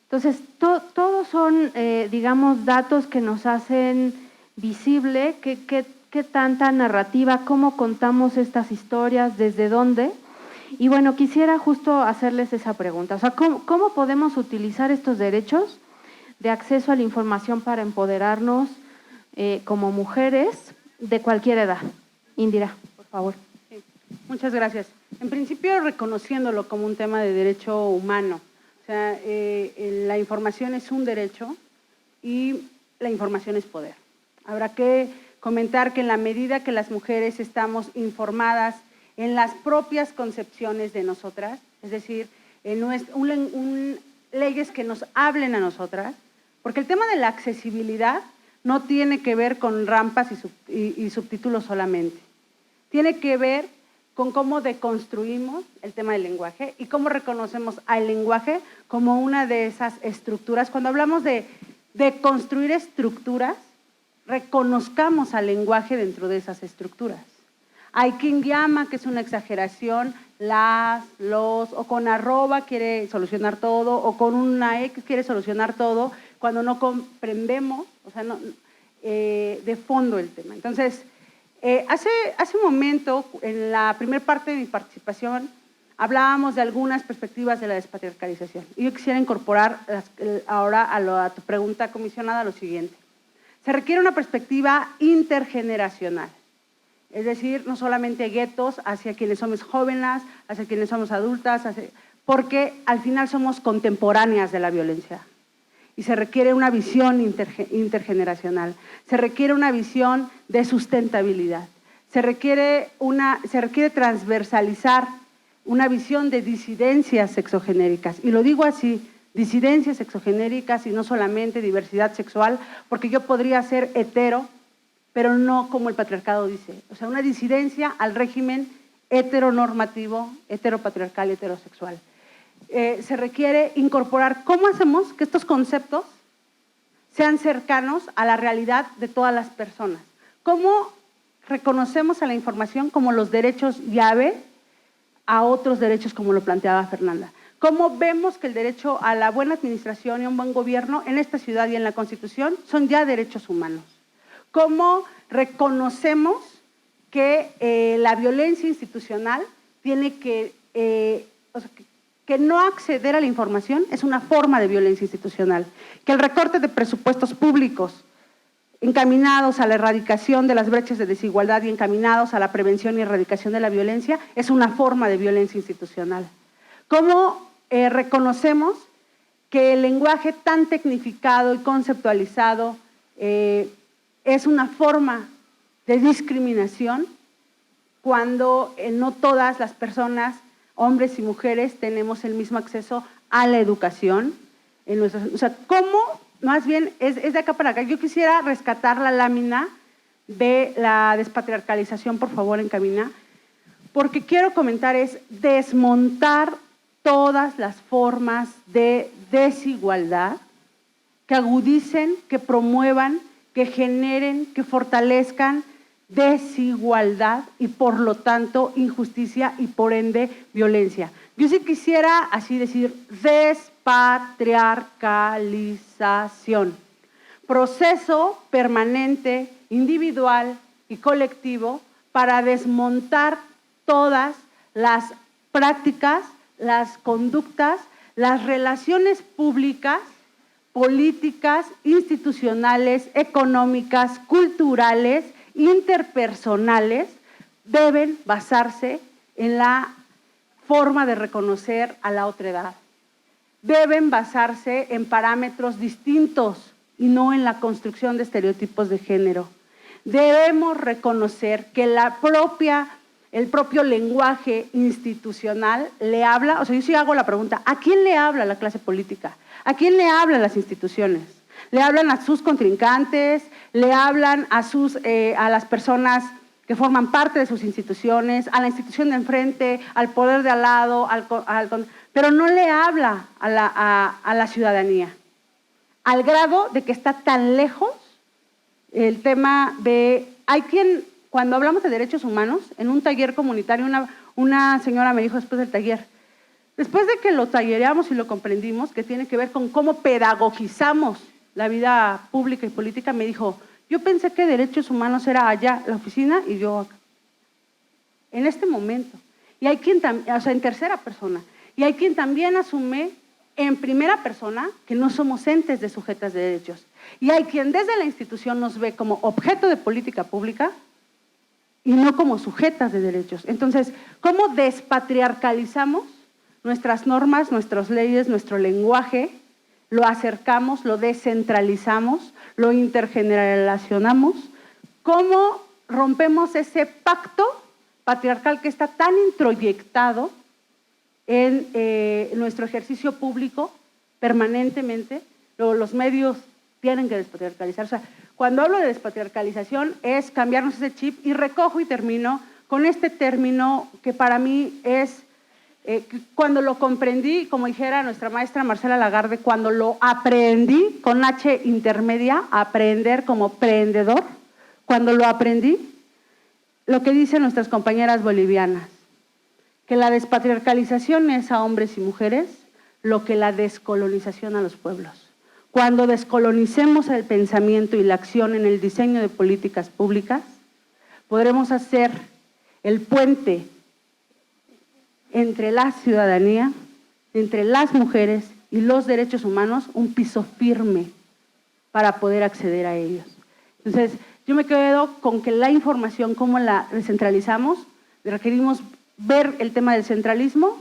Entonces, todos son, digamos, datos que nos hacen visible qué tanta narrativa, cómo contamos estas historias, desde dónde. Y bueno, quisiera justo hacerles esa pregunta. O sea, ¿cómo podemos utilizar estos derechos de acceso a la información para empoderarnos como mujeres de cualquier edad? Indira, por favor. Sí, muchas gracias. En principio, reconociéndolo como un tema de derecho humano. O sea, la información es un derecho y la información es poder. Habrá que comentar que en la medida que las mujeres estamos informadas en las propias concepciones de nosotras, es decir, en leyes que nos hablen a nosotras, porque el tema de la accesibilidad no tiene que ver con rampas y subtítulos solamente. Tiene que ver con cómo deconstruimos el tema del lenguaje y cómo reconocemos al lenguaje como una de esas estructuras. Cuando hablamos de construir estructuras, reconozcamos al lenguaje dentro de esas estructuras. Hay quien llama que es una exageración, los, o con arroba quiere solucionar todo, o con una X quiere solucionar todo, cuando no comprendemos, o sea, de fondo el tema. Entonces, hace un momento, en la primera parte de mi participación, hablábamos de algunas perspectivas de la despatriarcalización. Y yo quisiera incorporar ahora a tu pregunta, comisionada, lo siguiente. Se requiere una perspectiva intergeneracional. Es decir, no solamente guetos hacia quienes somos jóvenes, hacia quienes somos adultas, porque al final somos contemporáneas de la violencia. Y se requiere una visión intergeneracional, se requiere una visión de sustentabilidad, se requiere transversalizar una visión de disidencias sexogenéricas. Y lo digo así, disidencias sexogenéricas y no solamente diversidad sexual, porque yo podría ser hetero, pero no como el patriarcado dice. O sea, una disidencia al régimen heteronormativo, heteropatriarcal y heterosexual. Se requiere incorporar cómo hacemos que estos conceptos sean cercanos a la realidad de todas las personas. Cómo reconocemos a la información como los derechos llave a otros derechos, como lo planteaba Fernanda. Cómo vemos que el derecho a la buena administración y a un buen gobierno en esta ciudad y en la Constitución son ya derechos humanos. Cómo reconocemos que la violencia institucional tiene que no acceder a la información es una forma de violencia institucional, que el recorte de presupuestos públicos encaminados a la erradicación de las brechas de desigualdad y encaminados a la prevención y erradicación de la violencia es una forma de violencia institucional. ¿Cómo reconocemos que el lenguaje tan tecnificado y conceptualizado es una forma de discriminación cuando no todas las personas, hombres y mujeres, tenemos el mismo acceso a la educación? O sea, ¿cómo? Más bien, es de acá para acá. Yo quisiera rescatar la lámina de la despatriarcalización, por favor, en cabina, porque quiero comentar es desmontar todas las formas de desigualdad que agudicen, que promuevan, que generen, que fortalezcan desigualdad y por lo tanto injusticia y por ende violencia. Yo sí quisiera así decir despatriarcalización, proceso permanente, individual y colectivo para desmontar todas las prácticas, las conductas, las relaciones públicas, políticas, institucionales, económicas, culturales, interpersonales, deben basarse en la forma de reconocer a la otredad. Deben basarse en parámetros distintos y no en la construcción de estereotipos de género. debemos reconocer que el propio lenguaje institucional le habla, o sea, yo sí hago la pregunta, ¿a quién le habla la clase política? ¿A quién le hablan las instituciones? ¿Le hablan a sus contrincantes? ¿Le hablan a las personas que forman parte de sus instituciones, a la institución de enfrente, al poder de al lado, pero no le habla a la ciudadanía? Al grado de que está tan lejos el tema de… Cuando hablamos de derechos humanos, en un taller comunitario, una señora me dijo después del taller, después de que lo tallereamos y lo comprendimos, que tiene que ver con cómo pedagogizamos la vida pública y política, me dijo, yo pensé que derechos humanos era allá, la oficina, y yo acá. En este momento. Y hay quien también, o sea, en tercera persona. Y hay quien también asume en primera persona que no somos entes de sujetas de derechos. Y hay quien desde la institución nos ve como objeto de política pública y no como sujetas de derechos. Entonces, ¿cómo despatriarcalizamos nuestras normas, nuestras leyes, nuestro lenguaje? Lo acercamos, lo descentralizamos, lo intergeneracionamos. ¿Cómo rompemos ese pacto patriarcal que está tan introyectado en nuestro ejercicio público permanentemente? Los medios tienen que despatriarcalizar. O sea, cuando hablo de despatriarcalización es cambiarnos ese chip, y recojo y termino con este término que para mí es, cuando lo comprendí, como dijera nuestra maestra Marcela Lagarde, cuando lo aprendí con H intermedia, aprender como prendedor, cuando lo aprendí, lo que dicen nuestras compañeras bolivianas, que la despatriarcalización es a hombres y mujeres lo que la descolonización a los pueblos. Cuando descolonicemos el pensamiento y la acción en el diseño de políticas públicas, podremos hacer el puente entre la ciudadanía, entre las mujeres y los derechos humanos, un piso firme para poder acceder a ellos. Entonces, yo me quedo con que la información, cómo la descentralizamos, requerimos ver el tema del centralismo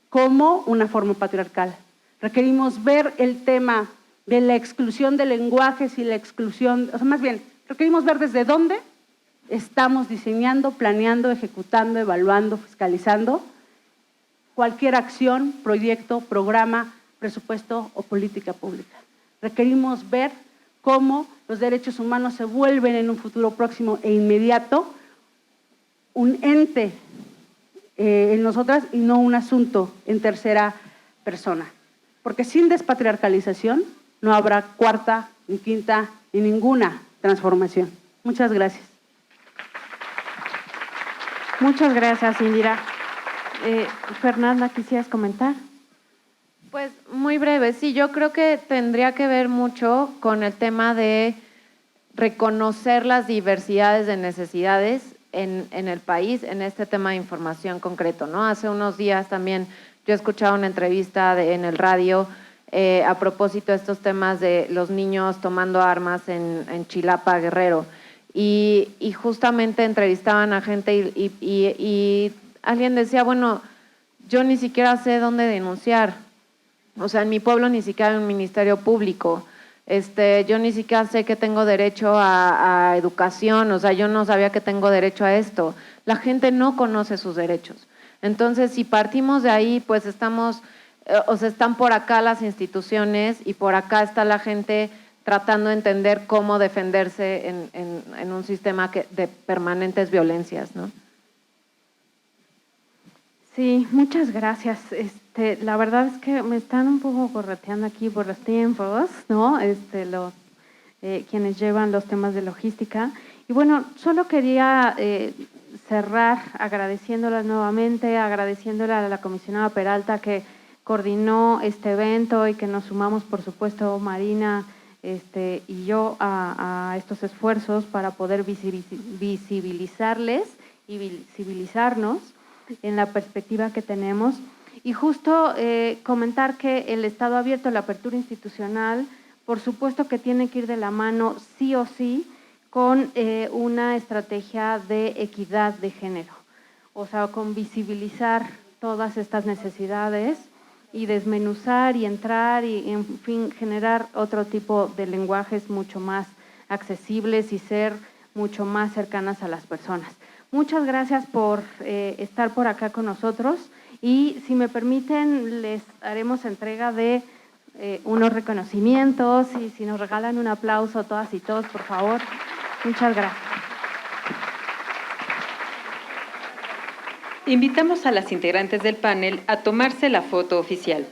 como una forma patriarcal. Requerimos ver el tema de la exclusión de lenguajes y la exclusión, o sea, más bien, requerimos ver desde dónde estamos diseñando, planeando, ejecutando, evaluando, fiscalizando cualquier acción, proyecto, programa, presupuesto o política pública. Requerimos ver cómo los derechos humanos se vuelven en un futuro próximo e inmediato un ente en nosotras y no un asunto en tercera persona. Porque sin despatriarcalización no habrá cuarta, ni quinta, ni ninguna transformación. Muchas gracias. Muchas gracias, Indira. Fernanda, ¿quisieras comentar? Pues muy breve, sí, yo creo que tendría que ver mucho con el tema de reconocer las diversidades de necesidades en el país, en este tema de información concreto, ¿no? Hace unos días también yo he escuchado una entrevista en el radio a propósito de estos temas de los niños tomando armas en Chilapa, Guerrero, y justamente entrevistaban a gente y alguien decía, bueno, yo ni siquiera sé dónde denunciar, o sea, en mi pueblo ni siquiera hay un ministerio público, yo ni siquiera sé que tengo derecho a educación, o sea, yo no sabía que tengo derecho a esto. La gente no conoce sus derechos. Entonces, si partimos de ahí, pues están por acá las instituciones y por acá está la gente tratando de entender cómo defenderse en un sistema de permanentes violencias, ¿no? Sí, muchas gracias. La verdad es que me están un poco correteando aquí por los tiempos, ¿no? Quienes llevan los temas de logística. Y bueno, solo quería cerrar agradeciéndolas nuevamente, agradeciéndole a la comisionada Peralta que coordinó este evento y que nos sumamos, por supuesto, Marina y yo a estos esfuerzos para poder visibilizarles y visibilizarnos en la perspectiva que tenemos. Y justo comentar que el Estado abierto, la apertura institucional, por supuesto que tiene que ir de la mano sí o sí con una estrategia de equidad de género, o sea, con visibilizar todas estas necesidades y desmenuzar y entrar y, en fin, generar otro tipo de lenguajes mucho más accesibles y ser mucho más cercanas a las personas. Muchas gracias por estar por acá con nosotros y si me permiten les haremos entrega de unos reconocimientos y si nos regalan un aplauso todas y todos, por favor. Muchas gracias. Invitamos a las integrantes del panel a tomarse la foto oficial.